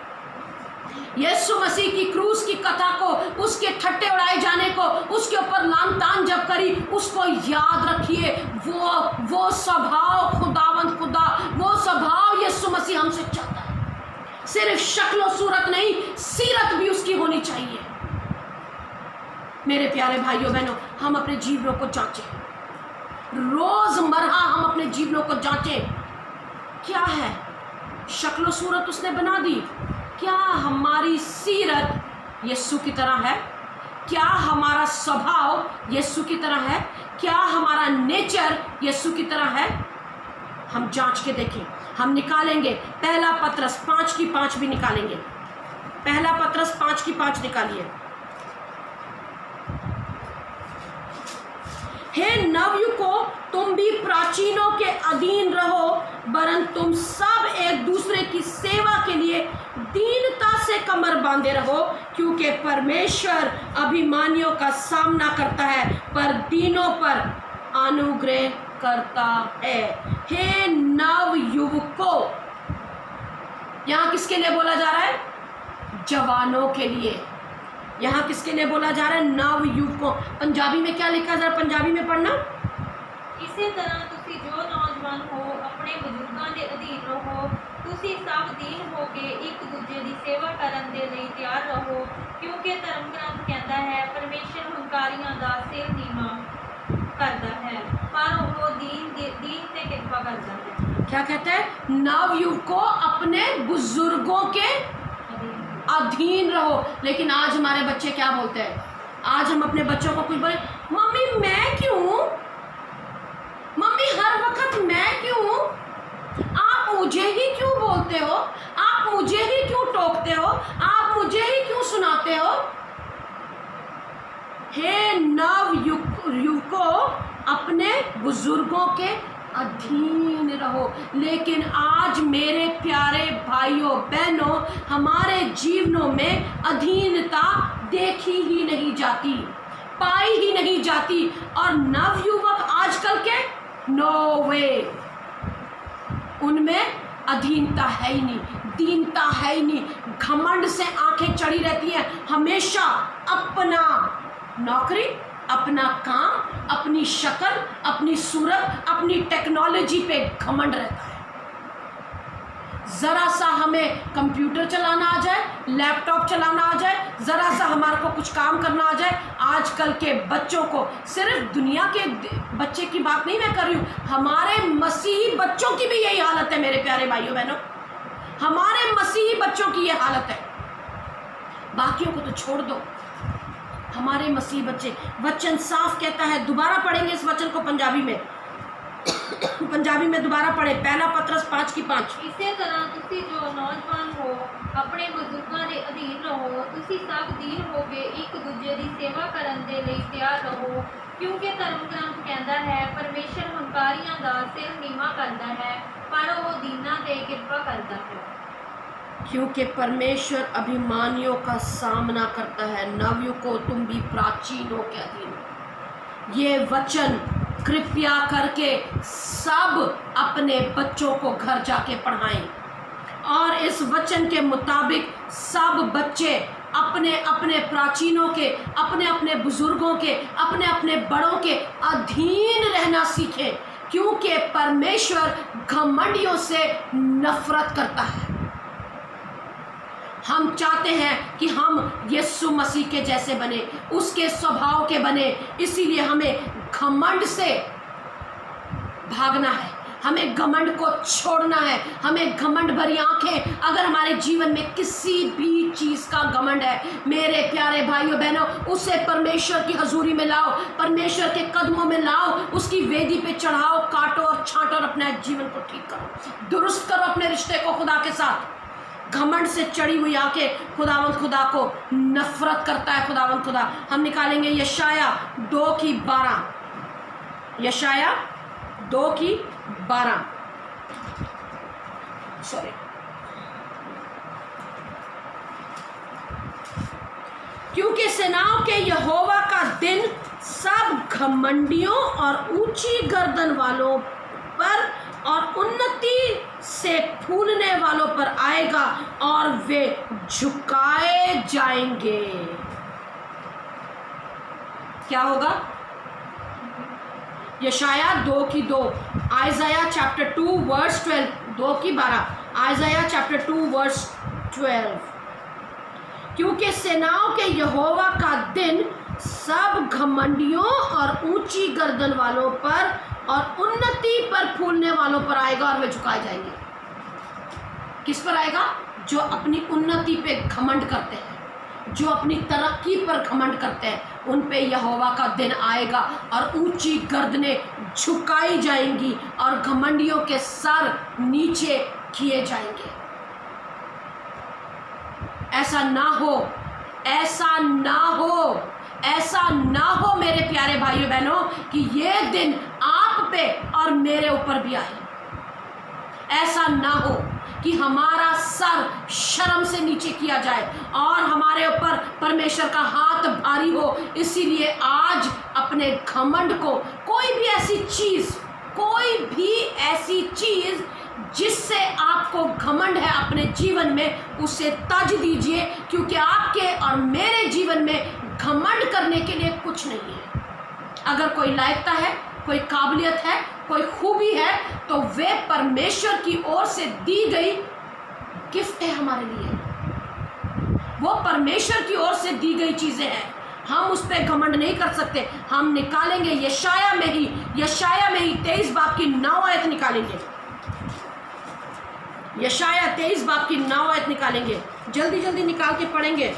यीशु मसीह की क्रूस की कथा को, उसके ठट्टे उड़ाए जाने को, उसके ऊपर लान तान जब करी, उसको याद रखिए। वो स्वभाव खुदावंद खुदा, वो स्वभाव यीशु मसीह हमसे चाहता है। सिर्फ शक्ल सूरत नहीं, सीरत भी उसकी होनी चाहिए। मेरे प्यारे भाइयों बहनों, हम अपने जीवनों को जांचें, रोजमर्रा हम अपने जीवनों को जांचें। क्या है? शक्ल सूरत उसने बना दी। क्या हमारी सीरत यीशु की तरह है? क्या हमारा स्वभाव यीशु की तरह है? क्या हमारा नेचर यीशु की तरह है? हम जांच के देखें। हम निकालेंगे पहला पत्रस 5 की 5 भी निकालेंगे। पहला पत्रस 5 की 5 निकालिए। हे नवयुवकों, तुम भी प्राचीनों के अधीन रहो, वरन तुम सब एक दूसरे की सेवा के लिए दीनता से कमर बांधे रहो, क्योंकि परमेश्वर अभिमानियों का सामना करता है पर दीनों पर अनुग्रह करता है। हे नवयुवकों, यहाँ किसके लिए बोला जा रहा है? जवानों के लिए। यहाँ किसके लिए बोला जा रहा है? नवयुवकों। पंजाबी में क्या लिखा है? जरा पंजाबी में पढ़ना। इसी तरह तुसी जो नौजवान हो अपने बुजुर्गों के अधीन रहो, तुसी सब दीन हो के एक दूजे की सेवा करन दे लई तैयार रहो, क्योंकि धर्म ग्रंथ कहता है परमेश्वर हंकारियों का सिर नीवा करता है पर वो दीन से कृपा करता है। क्या कहता है? नवयुवकों अपने बुजुर्गों के अधीन रहो। लेकिन आज हमारे बच्चे क्या बोलते हैं? आज हम अपने बच्चों को कुछ बोले, मम्मी मैं क्यों, मम्मी हर वक्त मैं क्यों, आप मुझे ही क्यों बोलते हो, आप मुझे ही क्यों टोकते हो, आप मुझे ही क्यों सुनाते हो। हे नवयुवकों अपने बुजुर्गों के अधीन रहो। लेकिन आज मेरे प्यारे भाइयों बहनों, हमारे जीवनों में अधीनता देखी ही नहीं जाती, पाई ही नहीं जाती। और नवयुवक आजकल के नो वे, उनमें अधीनता है ही नहीं, दीनता है ही नहीं। घमंड से आंखें चढ़ी रहती हैं, हमेशा अपना नौकरी, अपना काम, अपनी शक्ल, अपनी सूरत, अपनी टेक्नोलॉजी पे घमंड रहता है। ज़रा सा हमें कंप्यूटर चलाना आ जाए, लैपटॉप चलाना आ जाए, ज़रा सा हमारे को कुछ काम करना आ जाए। आजकल के बच्चों को, सिर्फ दुनिया के बच्चे की बात नहीं मैं कर रही हूँ, हमारे मसीही बच्चों की भी यही हालत है मेरे प्यारे भाइयों बहनों। हमारे मसीही बच्चों की ये हालत है, बाकियों को तो छोड़ दो। हमारे मसीह बच्चे, वचन साफ कहता है, दोबारा पढ़ेंगे इस वचन को पंजाबी में। पंजाबी में दोबारा पढ़े, पहला पतरस 5:5। ਇਸੇ ਤਰ੍ਹਾਂ ਤੁਸੀਂ ਜੋ ਨੌਜਵਾਨ ਹੋ ਆਪਣੇ ਬਜ਼ੁਰਗਾਂ ਦੇ ਅਧੀਨ ਰਹੋ। ਤੁਸੀਂ ਸਭ ਦੀਨ ਹੋ ਕੇ ਇੱਕ ਦੂਜੇ ਦੀ ਸੇਵਾ ਕਰਨ ਦੇ ਲਈ ਤਿਆਰ ਰਹੋ, ਕਿਉਂਕਿ ਧਰਮ ਗ੍ਰੰਥ ਕਹਿੰਦਾ ਹੈ ਪਰਮੇਸ਼ਰ ਹੰਕਾਰੀਆਂ ਦਾ ਸਿਰ ਨੀਵਾਂ ਕਰਦਾ ਹੈ, ਪਰ ਉਹ ਦੀਨਾਂ ਤੇ ਕਿਰਪਾ ਕਰਦਾ ਹੈ। क्योंकि परमेश्वर अभिमानियों का सामना करता है, नवयुवकों तुम भी प्राचीनों के अधीन हो। ये वचन कृपया करके सब अपने बच्चों को घर जाके पढ़ाएं और इस वचन के मुताबिक सब बच्चे अपने अपने प्राचीनों के, अपने अपने बुजुर्गों के, अपने अपने बड़ों के अधीन रहना सीखें, क्योंकि परमेश्वर घमंडियों से नफरत करता है। हम चाहते हैं कि हम यीशु मसीह के जैसे बने, उसके स्वभाव के बने, इसीलिए हमें घमंड से भागना है, हमें घमंड को छोड़ना है। हमें घमंड भरी आंखें अगर हमारे जीवन में किसी भी चीज़ का घमंड है, मेरे प्यारे भाइयों बहनों, उसे परमेश्वर की हजूरी में लाओ, परमेश्वर के कदमों में लाओ, उसकी वेदी पे चढ़ाओ, काटो और छांटो और अपने जीवन को ठीक करो, दुरुस्त करो अपने रिश्ते को खुदा के साथ। घमंड से चढ़ी हुई आंखें खुदावंद खुदा को नफरत करता है। खुदावंद खुदा, हम निकालेंगे यशाया 2:12, यशाया 2:12, सॉरी, क्योंकि सेनाओं के यहोवा का दिन सब घमंडियों और ऊंची गर्दन वालों पर और उन्नति से फूलने वालों पर आएगा और वे झुकाए जाएंगे। क्या होगा? यशाया 2:2, Isaiah chapter 2 verse 12, 2:12, Isaiah chapter 2 verse 12। क्योंकि सेनाओं के यहोवा का दिन सब घमंडियों और ऊंची गर्दन वालों पर और उन्नति पर फूलने वालों पर आएगा और वे झुकाए जाएंगे। किस पर आएगा? जो अपनी उन्नति पे घमंड करते हैं, जो अपनी तरक्की पर घमंड करते हैं, उन पे यहोवा का दिन आएगा और ऊंची गर्दनें झुकाई जाएंगी और घमंडियों के सर नीचे किए जाएंगे। ऐसा ना हो, ऐसा ना हो, ऐसा ना हो मेरे प्यारे भाइयों बहनों कि ये दिन आप पे और मेरे ऊपर भी आए। ऐसा ना हो कि हमारा सर शर्म से नीचे किया जाए और हमारे ऊपर परमेश्वर का हाथ भारी हो। इसीलिए आज अपने घमंड को, कोई भी ऐसी चीज़ जिससे आपको घमंड है अपने जीवन में, उसे तज दीजिए, क्योंकि आपके और मेरे जीवन में घमंड करने के लिए कुछ नहीं है। अगर कोई लायकता है, कोई काबिलियत है, कोई खूबी है, तो वे परमेश्वर की ओर से दी गई गिफ्ट है हमारे लिए। वो परमेश्वर की ओर से दी गई चीज़ें हैं, हम उस पर घमंड नहीं कर सकते। हम निकालेंगे यशाया में ही 23 बाब की 9 आयत निकालेंगे। यशाया 23 बाब की 9 आयत निकालेंगे, जल्दी जल्दी निकाल के पढ़ेंगे।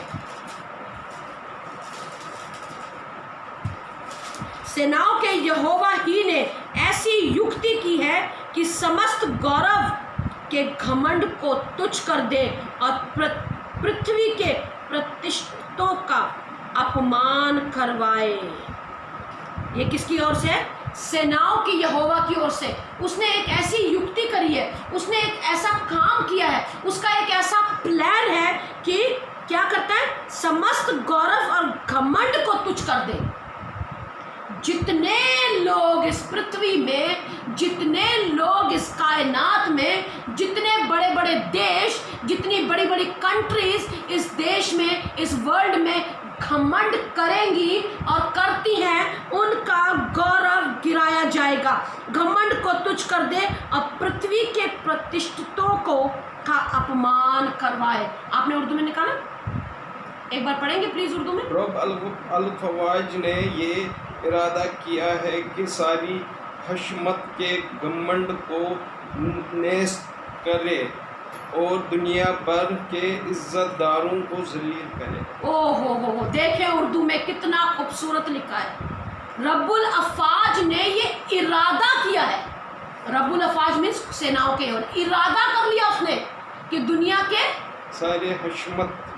सेनाओं के यहोवा ही ने ऐसी युक्ति की है कि समस्त गौरव के घमंड को तुच्छ कर दे और पृथ्वी के प्रतिष्ठितों का अपमान करवाए। ये किसकी ओर से? सेनाओं की यहोवा की ओर से। उसने एक ऐसी युक्ति करी है, उसने एक ऐसा काम किया है, उसका एक ऐसा प्लान है कि क्या करता है? समस्त गौरव और घमंड को तुच्छ कर दे। जितने लोग इस पृथ्वी में, जितने लोग इस कायनात में, जितने बड़े बड़े देश, जितनी बड़ी बड़ी कंट्रीज इस देश में, इस वर्ल्ड में घमंड करेंगी और करती हैं, उनका गौरव गिराया जाएगा। घमंड को तुच्छ कर दे और पृथ्वी के प्रतिष्ठितों को का अपमान करवाए। आपने उर्दू में निकाला? एक बार पढ़ेंगे प्लीज उर्दू में। रब अल-फवाज ने ये इरादा किया है कि सारी हशमत के घमंड को नेस्त करे और दुनिया भर के इज्जतदारों को जलील करे। ओ हो, देखें उर्दू में कितना खूबसूरत लिखा है। रब्बुल अफवाज ने ये इरादा किया है, रब्बुल अफवाज मीन्स सेनाओं के यहोवा। इरादा कर लिया उसने कि दुनिया के सारे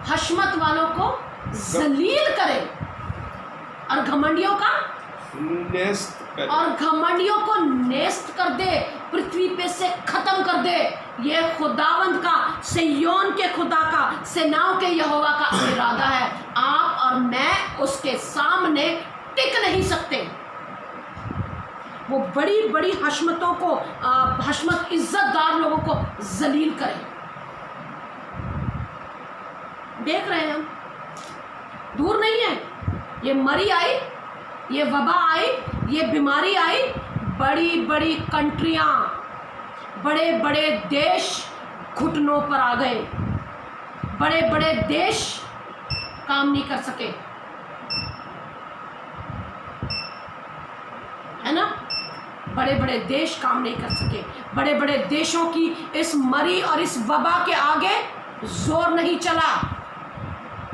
हशमत वालों को जलील करे और घमंडियों का नेस्त करे, और घमंडियों को नेस्त कर दे, पृथ्वी पे से खत्म कर दे। ये खुदावंद का, सिय्योन के खुदा का, सेनाओं के यहोवा का इरादा है। आप और मैं उसके सामने टिक नहीं सकते। वो बड़ी बड़ी हशमतों को, हशमत इज्जतदार लोगों को जलील करे। देख रहे हैं हम, दूर नहीं है। ये मरी आई, ये वबा आई, ये बीमारी आई, बड़ी बड़ी कंट्रियां, बड़े बड़े देश घुटनों पर आ गए। बड़े बड़े देश काम नहीं कर सके, है ना। बड़े बड़े देश काम नहीं कर सके। बड़े बड़े देशों की इस मरी और इस वबा के आगे जोर नहीं चला।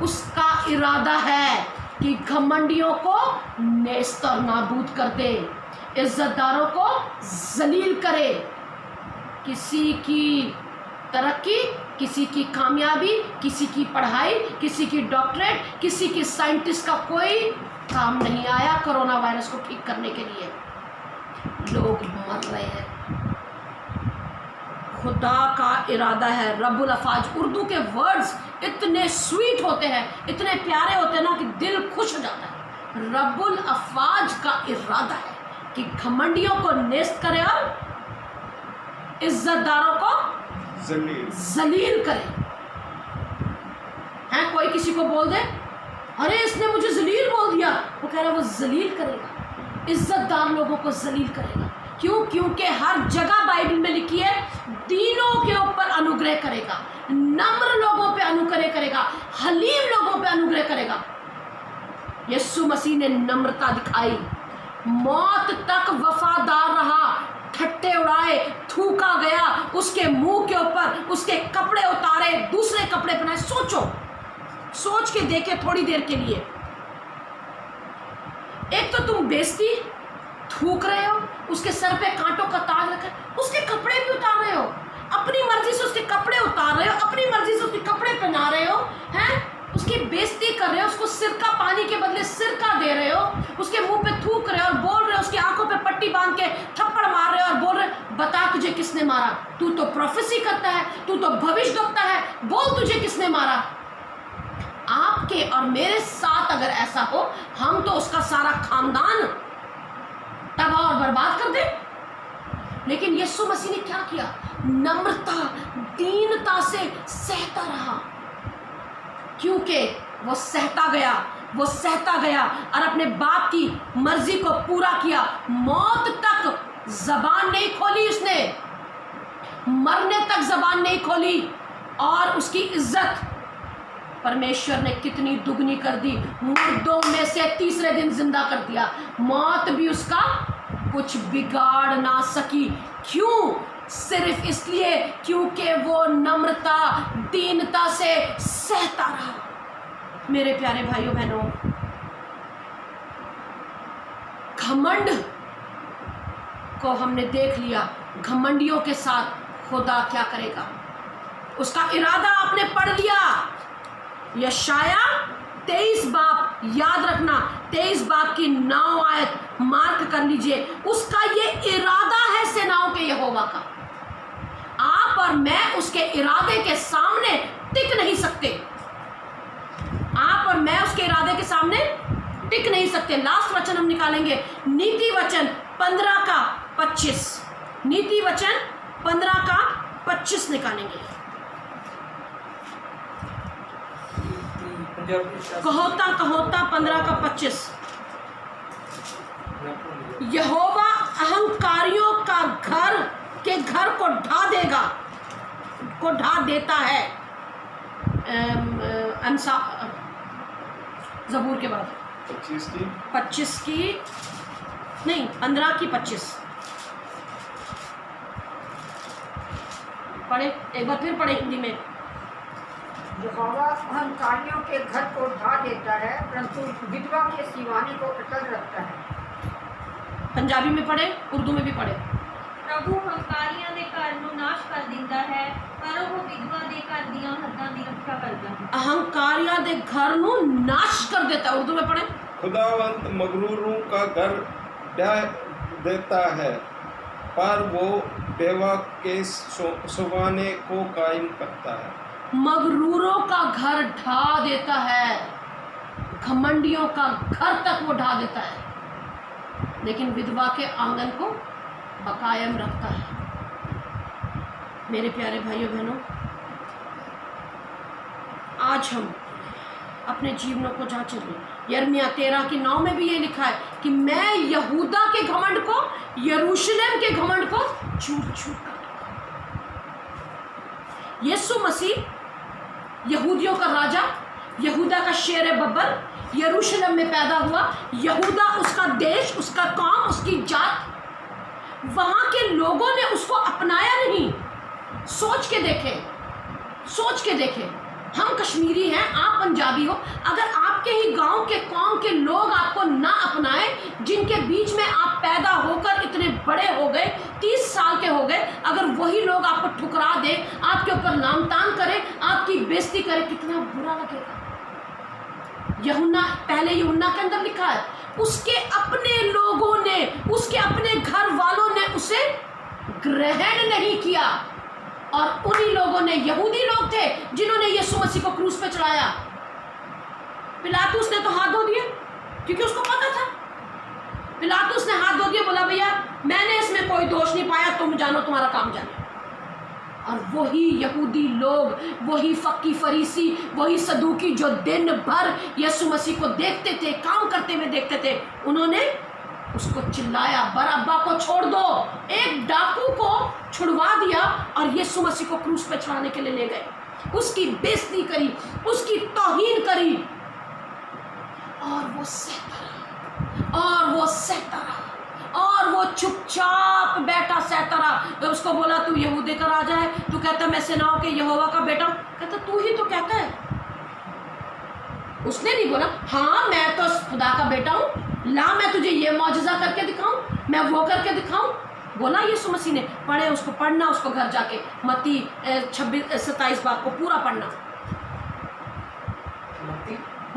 उसका इरादा है कि घमंडियों को नेस्त और नाबूद कर दे, इज्जतदारों को जलील करे। किसी की तरक्की, किसी की कामयाबी, किसी की पढ़ाई, किसी की डॉक्टरेट, किसी की साइंटिस्ट का कोई काम नहीं आया कोरोना वायरस को ठीक करने के लिए। लोग मर रहे हैं। खुदा का इरादा है। रब्बुल अफवाज, उर्दू के वर्ड्स इतने स्वीट होते हैं, इतने प्यारे होते हैं ना कि दिल खुश हो जाता है। रब्बुल अफवाज का इरादा है कि घमंडियों को नेस्त करे और इज्जतदारों को जलील करे। हैं, कोई किसी को बोल दे, अरे इसने मुझे जलील बोल दिया, वो कह रहा है वो जलील करेगा, इज्जतदार लोगों को जलील करेगा। क्यों? क्योंकि हर जगह बाइबल में लिखी है, दीनों के ऊपर अनुग्रह करेगा, नम्र लोगों पे अनुग्रह करेगा, हलीम लोगों पे अनुग्रह करेगा। यीशु मसीह ने नम्रता दिखाई, मौत तक वफादार रहा, ठट्टे उड़ाए, थूका गया, उसके मुंह के ऊपर उसके कपड़े उतारे, दूसरे कपड़े पहनाए। सोचो, सोच के देखे थोड़ी देर के लिए। एक तो तुम बेइज्जती थूक रहे हो, उसके सर पे कांटों का ताज रखा है, उसके कपड़े भी उतार रहे हो, अपनी मर्जी से उसके कपड़े उतार रहे हो, अपनी मर्जी से उसके कपड़े पहना रहे हो, हैं, उसकी बेइज्जती कर रहे हो, उसको सिरका, पानी के बदले सिरका दे रहे हो, उसके मुंह पे थूक रहे हो और बोल रहे हो, उसकी आंखों पे पट्टी बांध के थप्पड़ मार रहे हो और बोल रहे हो, बता तुझे किसने मारा? तू तो प्रोफेसी करता है, तू तो भविष्यवक्ता है, बोल तुझे किसने मारा? आपके और मेरे साथ अगर ऐसा हो, हम तो उसका सारा खानदान तबाह और बर्बाद कर दे। लेकिन यीशु मसीह ने क्या किया? नम्रता, दीनता से सहता रहा, क्योंकि वो सहता गया, वो सहता गया और अपने बाप की मर्जी को पूरा किया। मौत तक जबान नहीं खोली उसने, मरने तक जबान नहीं खोली, और उसकी इज्जत परमेश्वर ने कितनी दुगनी कर दी, मुर्दों में से तीसरे दिन जिंदा कर दिया। मौत भी उसका कुछ बिगाड़ ना सकी। क्यों? सिर्फ इसलिए क्योंकि वो नम्रता, दीनता से सहता रहा। मेरे प्यारे भाइयों बहनों, घमंड को हमने देख लिया, घमंडियों के साथ खुदा क्या करेगा उसका इरादा आपने पढ़ लिया। यशाया 23 बाब, याद रखना, 23 बाब की 9 आयत मार्क कर लीजिए। उसका ये इरादा है सेनाओं के यहोवा का। आप और मैं उसके इरादे के सामने टिक नहीं सकते। आप और मैं उसके इरादे के सामने टिक नहीं सकते। लास्ट वचन हम निकालेंगे, नीति वचन 15 का 25। नीति वचन 15 का 25 निकालेंगे। कहोता 15 का 25। यहोवा अहंकारियों का घर को ढा देगा, को ढा देता है। ज़बूर के बाद 25 की नहीं, 15 की 25 पढ़े, एक बार फिर पढ़े हिंदी में। यहोवा अहंकारियों के घर को ढा देता है, परंतु विधवा के सिवाने को अटल रखता है। पंजाबी में पढ़े, उर्दू में भी पढ़े। ਪ੍ਰਭੂ ਹੰਕਾਰੀਆਂ ਦੇ ਘਰ ਨੂੰ ਨਾਸ਼ ਕਰ ਦਿੰਦਾ ਹੈ, ਪਰ ਉਹ ਵਿਧਵਾ ਦੇ ਘਰ ਦੀਆਂ ਹੱਦਾਂ ਦੀ ਰੱਖਿਆ ਕਰਦਾ ਹੈ। अहंकारियों के घर नु नाश कर देता है। उर्दू में पढ़े। खुदावंत मगरूरों का घर ढा देता है, पर वो बेवा के सुवाने को कायम करता है। मगरूरों का घर ढा देता है, घमंडियों का घर तक वो ढा देता है, लेकिन विधवा के आंगन को बकायम रखता है। मेरे प्यारे भाइयों बहनों, आज हम अपने जीवनों को जांचेंगे। यिर्मयाह 13:9 में भी ये लिखा है कि मैं यहूदा के घमंड को, यरूशलेम के घमंड को चूर चूर कर दूंगा। यीशु मसीह यहूदियों का राजा, यहूदा का शेर बब्बर, यरूशलेम में पैदा हुआ। यहूदा उसका देश, उसका कौम, उसकी जात। वहाँ के लोगों ने उसको अपनाया नहीं। सोच के देखें, सोच के देखें। हम कश्मीरी हैं, आप पंजाबी हो, अगर आपके ही गांव के कौम के लोग आपको ना अपनाए, जिनके बीच में आप पैदा होकर इतने बड़े हो गए, 30 साल के हो गए, अगर वही लोग आपको ठुकरा दे, आपके ऊपर नामतान करें, आपकी बेइज्जती करें, कितना बुरा लगेगा। यूहन्ना, पहले यूहन्ना के अंदर लिखा है, उसके अपने लोगों ने, उसके अपने घर वालों ने उसे ग्रहण नहीं किया। और उन्हीं लोगों ने, यहूदी लोग थे जिन्होंने यीशु मसीह को क्रूस पे चढ़ाया। पिलातुस ने तो हाथ धो दिए, क्योंकि उसको पता था। पिलातुस ने हाथ धो दिए, बोला भैया मैंने इसमें कोई दोष नहीं पाया, तुम जानो, तुम्हारा काम जाने। और वही यहूदी लोग, वही फक्की फरीसी, वही सदूकी जो दिन भर यीशु मसीह को देखते थे, काम करते हुए देखते थे, उन्होंने उसको चिल्लाया, बरअब्बा को छोड़ दो। एक डाकू को छुड़वा दिया और यीशु मसीह को क्रूस पे चढ़ाने के लिए ले गए। उसकी बेइज्जती करी, उसकी तौहीन करी, और वो सहता रहा, और वो सहता रहा, और वो चुपचाप बैठा सहता रहा। जब उसको बोला तू यहूदे का राजा है, तू कहता मैं सेनाओं के यहोवा का बेटा, कहता तू ही तो कहता है। उसने नहीं बोला हाँ मैं तो खुदा का बेटा हूँ, ला मैं तुझे ये मौजज़ा करके दिखाऊं, मैं वो करके दिखाऊं। बोला यीशु मसीह ने। पढ़े, उसको पढ़ना, उसको घर जाके मत्ती 26-27 बाब को पूरा पढ़ना,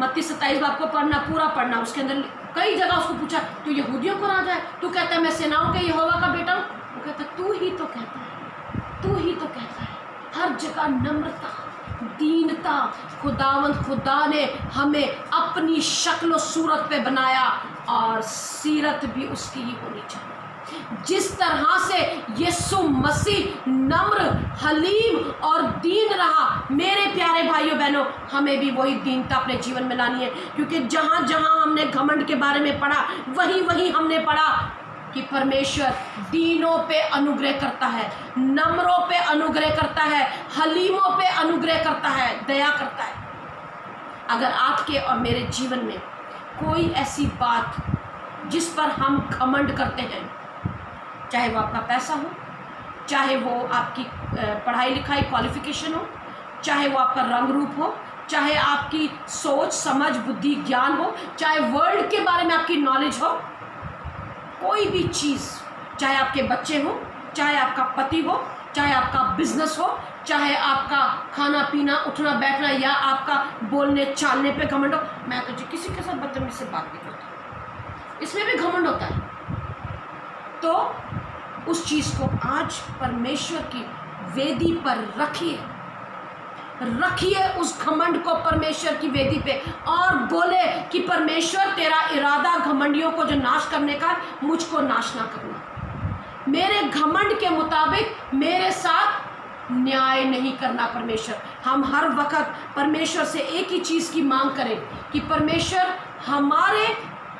मत्ती 27 बाब को पढ़ना, पूरा पढ़ना। उसके अंदर कई जगह उसको पूछा तू यहूदियों को राजा है, तू कहता है मैं सेनाओं के यहोवा का बेटा हूँ, वो कहता तू ही तो कहता है, तू ही तो कहता है। हर जगह नम्रता, दीनता। खुदावंद खुदा ने हमें अपनी शक्ल सूरत पे बनाया, और सीरत भी उसकी ही होनी चाहिए। जिस तरह से यीशु मसीह नम्र, हलीम और दीन रहा, मेरे प्यारे भाइयों बहनों, हमें भी वही दीनता अपने जीवन में लानी है। क्योंकि जहाँ जहाँ हमने घमंड के बारे में पढ़ा, वही वही हमने पढ़ा कि परमेश्वर दीनों पे अनुग्रह करता है, नम्रों पे अनुग्रह करता है, हलीमों पे अनुग्रह करता है, दया करता है। अगर आपके और मेरे जीवन में कोई ऐसी बात जिस पर हम घमंड करते हैं, चाहे वो आपका पैसा हो, चाहे वो आपकी पढ़ाई लिखाई क्वालिफिकेशन हो, चाहे वो आपका रंग रूप हो, चाहे आपकी सोच समझ बुद्धि ज्ञान हो, चाहे वर्ल्ड के बारे में आपकी नॉलेज हो, कोई भी चीज़, चाहे आपके बच्चे हो, चाहे आपका पति हो, चाहे आपका बिजनेस हो, चाहे आपका खाना पीना उठना बैठना, या आपका बोलने चालने पे घमंड हो। मैं तो जी किसी के साथ बदतमीजी से बात नहीं करता, इसमें भी घमंड होता है। तो उस चीज़ को आज परमेश्वर की वेदी पर रखिए, रखिए उस घमंड को परमेश्वर की वेदी पे, और बोले कि परमेश्वर तेरा इरादा घमंडियों को जो नाश करने का, मुझको नाश ना करना। मेरे घमंड के मुताबिक मेरे साथ न्याय नहीं करना परमेश्वर। हम हर वक्त परमेश्वर से एक ही चीज़ की मांग करें कि परमेश्वर हमारे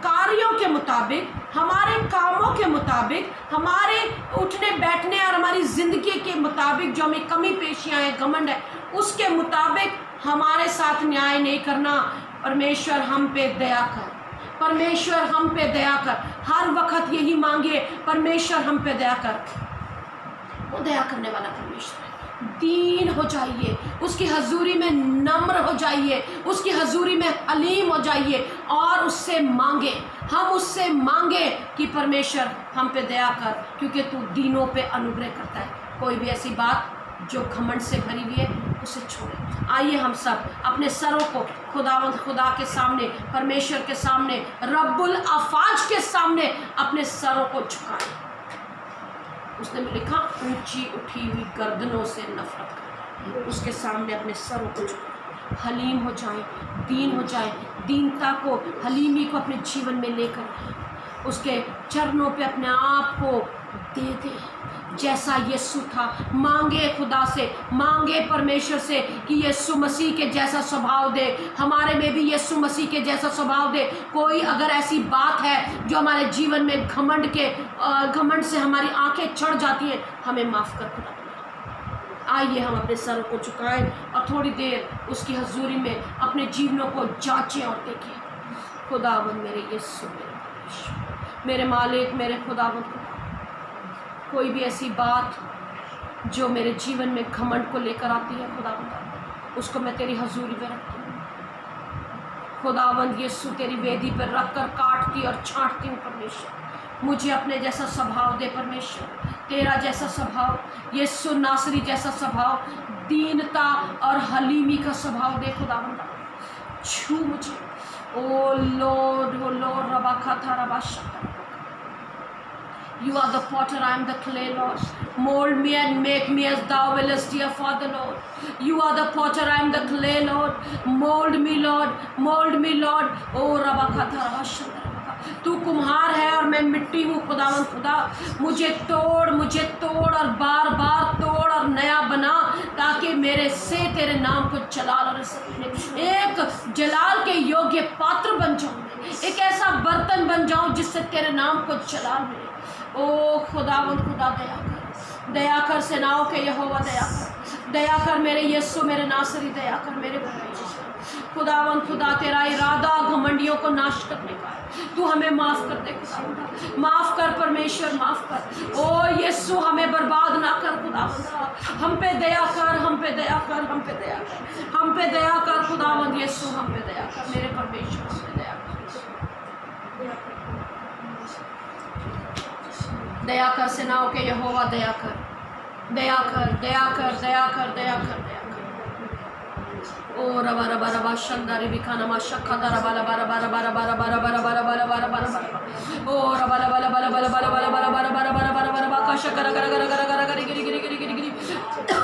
कार्यों के मुताबिक, हमारे कामों के मुताबिक, हमारे उठने बैठने और हमारी ज़िंदगी के मुताबिक जो हमें कमी पेशियाँ हैं, घमंड है, उसके मुताबिक हमारे साथ न्याय नहीं करना। परमेश्वर हम पे दया कर, परमेश्वर हम पे दया कर। हर वक्त यही मांगिए, परमेश्वर हम पे दया कर। वो दया करने वाला परमेश्वर है, दीन हो जाइए, उसकी हजूरी में नम्र हो जाइए, उसकी हजूरी में हलीम हो जाइए और उससे मांगे, हम उससे मांगे कि परमेश्वर हम पे दया कर, क्योंकि तू दीनों पे अनुग्रह करता है। कोई भी ऐसी बात जो घमंड से भरी हुई है उसे छोड़े। आइए हम सब अपने सरों को खुदावंद खुदा के सामने, परमेश्वर के सामने, रब्बुल अफाज के सामने अपने सरों को झुकाएं। उसने भी लिखा ऊंची उठी हुई गर्दनों से नफरत कर, उसके सामने अपने सरों को झुकाएं, हलीम हो जाएं, दीन हो जाएं, दीनता को, हलीमी को अपने जीवन में लेकर उसके चरणों पे अपने आप को दे दें जैसा यीशु था। मांगे खुदा से, मांगे परमेश्वर से कि यीशु मसीह के जैसा स्वभाव दे, हमारे में भी यीशु मसीह के जैसा स्वभाव दे। कोई अगर ऐसी बात है जो हमारे जीवन में घमंड से हमारी आंखें चढ़ जाती हैं, हमें माफ़ कर खुदा। आइए हम अपने सरों को झुकाएं और थोड़ी देर उसकी हजूरी में अपने जीवनों को जांचें और देखें। खुदावंद मेरे यीशु, मेरे परमेश्वर, मेरे मालिक, मेरे खुदावंद, कोई भी ऐसी बात जो मेरे जीवन में घमंड को लेकर आती है खुदावंद, उसको मैं तेरी हजूरी में रखती हूँ। खुदावंद यीशु, तेरी वेदी पर रख कर काटती और छांटती हूँ परमेश्वर। मुझे अपने जैसा स्वभाव दे परमेश्वर, तेरा जैसा स्वभाव, यीशु नासरी जैसा स्वभाव, दीनता और हलीमी का स्वभाव दे खुदावंद। छू मुझे, ओ लॉर्ड रबा खाता रबा शक्कर। You are the potter, I am the clay, Lord. Mold me and make me as thou willest, dear Father, Lord. You are the potter, I am the clay, Lord. Mold me, Lord. Mold me, Lord. Oh, Rabakatha, Rabashanda, Rabaka. तू कुम्हार है और मैं मिट्टी हूँ खुदावंद खुदा। मुझे तोड़ और बार बार तोड़ और नया बना, ताकि मेरे से तेरे नाम को जलाल और एक जलाल के योग्य पात्र बन जाऊँ, एक ऐसा बर्तन बन जाऊँ जिससे तेरे नाम को जलाल मिले। ओ खुदावंद खुदा, दया कर सेनाओं के यहोवा, दया कर मेरे यीशु, मेरे नासरी, दया कर मेरे परमेश्वर। खुदावंद खुदा, तेरा इरादा घमंडियों को नाश करने का है। तू हमें माफ़ कर दे खुदावंद, माफ़ कर परमेश्वर, माफ़ कर। ओ यीशु, हमें बर्बाद ना कर खुदावंद, हम पे दया कर, हम पे दया कर, हम पे दया कर, हम पे दया कर खुदावंद यीशु, हम पे दया कर मेरे परमेश्वर, हम पे दया कर। दया कर सेनाओं के यहोवा, दया कर, दया कर, दया कर, दया कर, दया कर, दया कर। ओ रबा रबा रबा शंदारी बिखाना मा शक्का दा रबा रबा रबा रबा रबा रबा रबा रबा रबा रबा रबा रबा ओ रबा रबा रबा रबा रबा रबा रबा रबा रबा रबा रबा रबा रबा का शक्का गर गर गर गर गर गिरी गिरी गिरी गिरी गिरी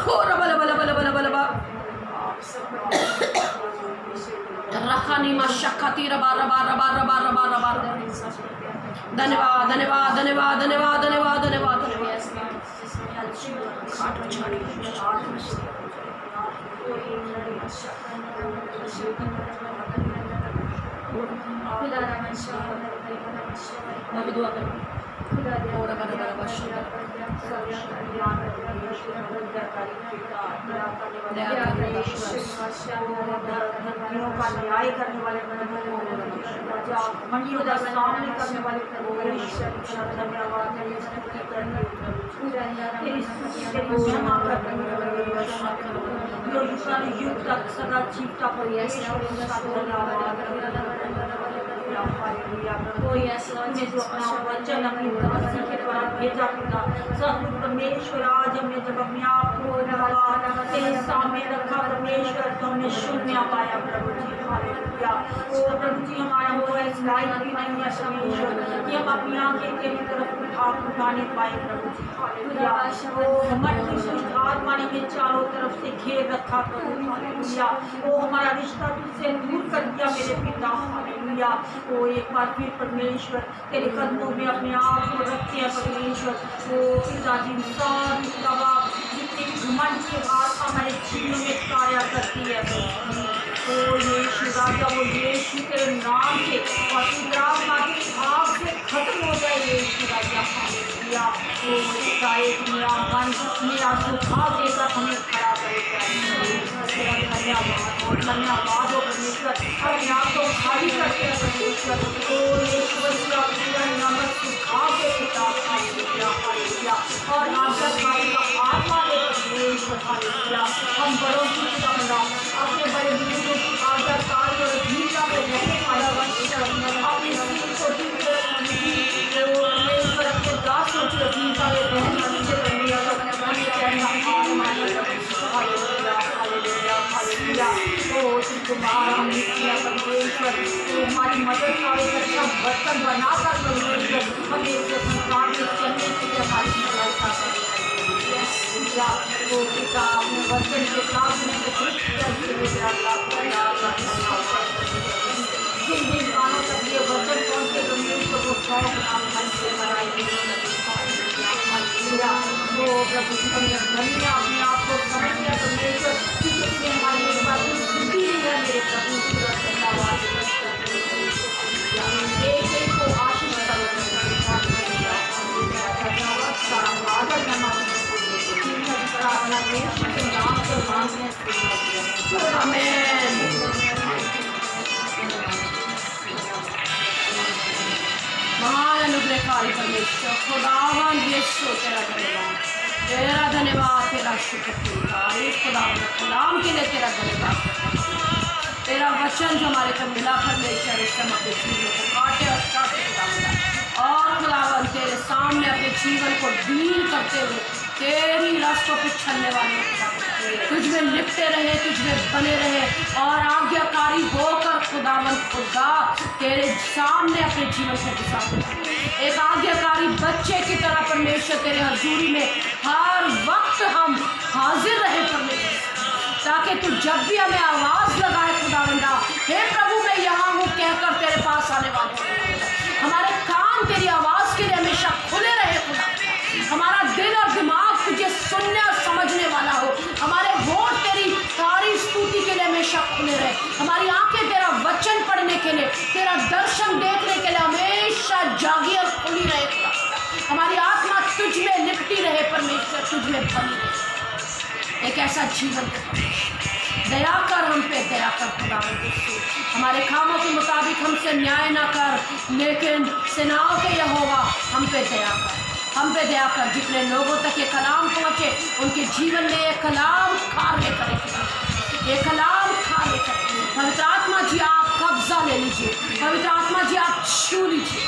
ओ रबा रबा रबा रबा रबा रबा रखानी मा शक्का ती रबा रबा रबा रबा रबा रबा। धन्यवाद धन्यवाद धन्यवाद धन्यवाद धन्यवाद धन्यवाद धन्यवाद। मैं दुआ करूँ और का न्याय करने वाले, मंडियों का सामने करने वाले, युग तक सदा जीवता पर जो अपना वचन अपनी मसीह के द्वारा भेजा पिता सतगुरु परमेश्वर, आज हमने जब अपने आप को तेरे सामने रखा परमेश्वर, तो हमने शून्य पाया प्रभु जी। हालेलुया। ओ प्रभु जी, हमारा वो इस लायक भी नहीं है परमेश्वर कि हम अपनी आंखें तेरी तरफ उठाने पाए प्रभु जी। हालेलुया। ओ मट्टी से आत्मा ने हमें चारों तरफ से घेर रखा प्रभु। हालेलुया। ओ हमारा रिश्ता तुझसे दूर कर दिया मेरे पिता। हालेलुया। ओ एक बार फिर परमेश्वर तेरे कदमों में अपने आप को रखते हैं परमेश्वर। ओ पिता जी, सारी दबाव जितने घमंड की बात हमारे जीवन में कार्य करती है ओ यीशु राजा, वो यीशु के नाम से और पिता की आग से खत्म हो जाए यीशु राजा। हालेलुया। ओ एक मेरा मन, मेरा स्वभाव देकर हमें खड़ा करेगा। धन्यवाद और धन्यवाद हो परमेश्वर, अपने आप को खाली करते हैं परमेश्वर। ओ यीशु मसीह पूरा नमक सुखाव के पिता। हालेलुया। हालेलुया। और आज्ञाकारी का आत्मा दे परमेश्वर। हम बड़ों की खुदावंदा अपने बड़े बुजुर्गों की आज्ञाकारी और अधीनता में रहने वाला अपनी छोटी परमेश्वर अपने दासों की अधीनता में रहने नीचे करने वाला परमेश्वर तो हमारी मदद का एक अच्छा बर्तन बनाकर परमेश्वर हमें इस संसार में चलने के लिए हमारी सहायता करें। वो पिता अपने वचन के साथ में जिन जिन कानों तक ये वचन पहुँचे परमेश्वर को 100 गुना मन से बनाएंगे। वो प्रभु धन्य अपने आप को समझ लिया परमेश्वर कि किसने हमारी एक बात सुनती नहीं है मेरे प्रभु की धन्यवाद एक एक को आशीष करो सारा आदर अपना देश के नाम से मांगने आमीन। महान अनुग्रहकारी परमेश्वर खुदावन यीशु तेरा धन्यवाद तेरा शुक्र खुदावन कलाम के लिए तेरा धन्यवाद तेरा वचन जो हमारे को मिला परमेश्वर इस समय अपने जीवन को काटे और काटे खुदावन और खुदावन तेरे सामने अपने जीवन को डील करते हुए तेरी रास्तों पे चलने वाले तुझ में लिपटे रहे तुझ में बने रहे और आज्ञाकारी होकर खुदावन खुदा तेरे सामने अपने जीवन को गुजारते एक आज्ञाकारी बच्चे की तरह परमेश्वर तेरे हजूरी में हर वक्त हम हाजिर रहे परमेश्वर ताकि तू जब भी हमें आवाज़ लगाए खुदावंदा हे प्रभु मैं यहाँ हूँ कहकर तेरे पास आने वाले हमारे कान तेरी आवाज़ के लिए हमेशा खुले रहे खुदा हमारा दिल और दिमाग तुझे सुनने और समझने वाला हो हमारे होंठ तेरी तारीफ स्तुति के लिए हमेशा खुले रहे हमारी आंखें तेरा वचन पढ़ने के लिए तेरा दर्शन देखने के लिए हमेशा जागी और खुली रहे हमारी आत्मा तुझ में लिपटी रहे परमेश्वर तुझ में बनी रहे एक ऐसा जीवन दया कर हम पे दया कर खुदा हमारे कामों के मुताबिक हमसे न्याय ना कर लेकिन सेनाओं के यहोवा हम पे दया कर जितने लोगों तक ये कलाम पहुँचे उनके जीवन में ये कलाम कार्य करे ये कलाम कार्य करे पवित्र आत्मा जी आप कब्जा ले लीजिए पवित्र आत्मा जी आप छू लीजिए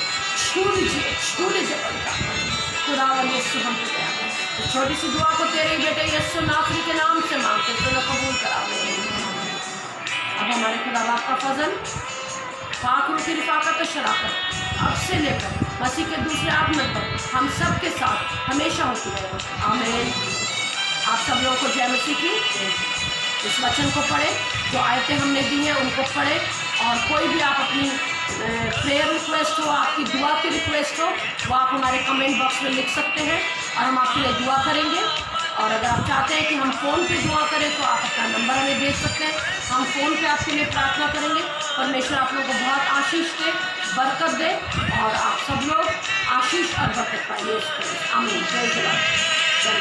खुदावन यीशु हम पे दया कर छोटी सी दुआ को तेरे बेटे यीशु नासरी के नाम से मांगते तो कबूल करा अब हमारे खुदा बाप का फजल पाक रूह की रिफाकत और शराकत अब से लेकर मसीह के दूसरे आगमन तक हम सब के साथ हमेशा होती रहे आमीन। आप सब लोगों को जय मसीह की इस वचन को पढ़े जो आयतें हमने दी हैं उनको पढ़े और कोई भी आप अपनी प्रेयर रिक्वेस्ट हो आपकी दुआ की रिक्वेस्ट हो वो आप हमारे कमेंट बॉक्स में लिख सकते हैं और हम आपके लिए दुआ करेंगे और अगर आप चाहते हैं कि हम फ़ोन पे दुआ करें तो आप अपना नंबर हमें भेज सकते हैं हम फ़ोन पे आपके लिए प्रार्थना करेंगे परमेश्वर आप लोगों को बहुत आशीष दे बरकत दे और आप सब लोग आशीष और बरकत पाइए आमीन। जय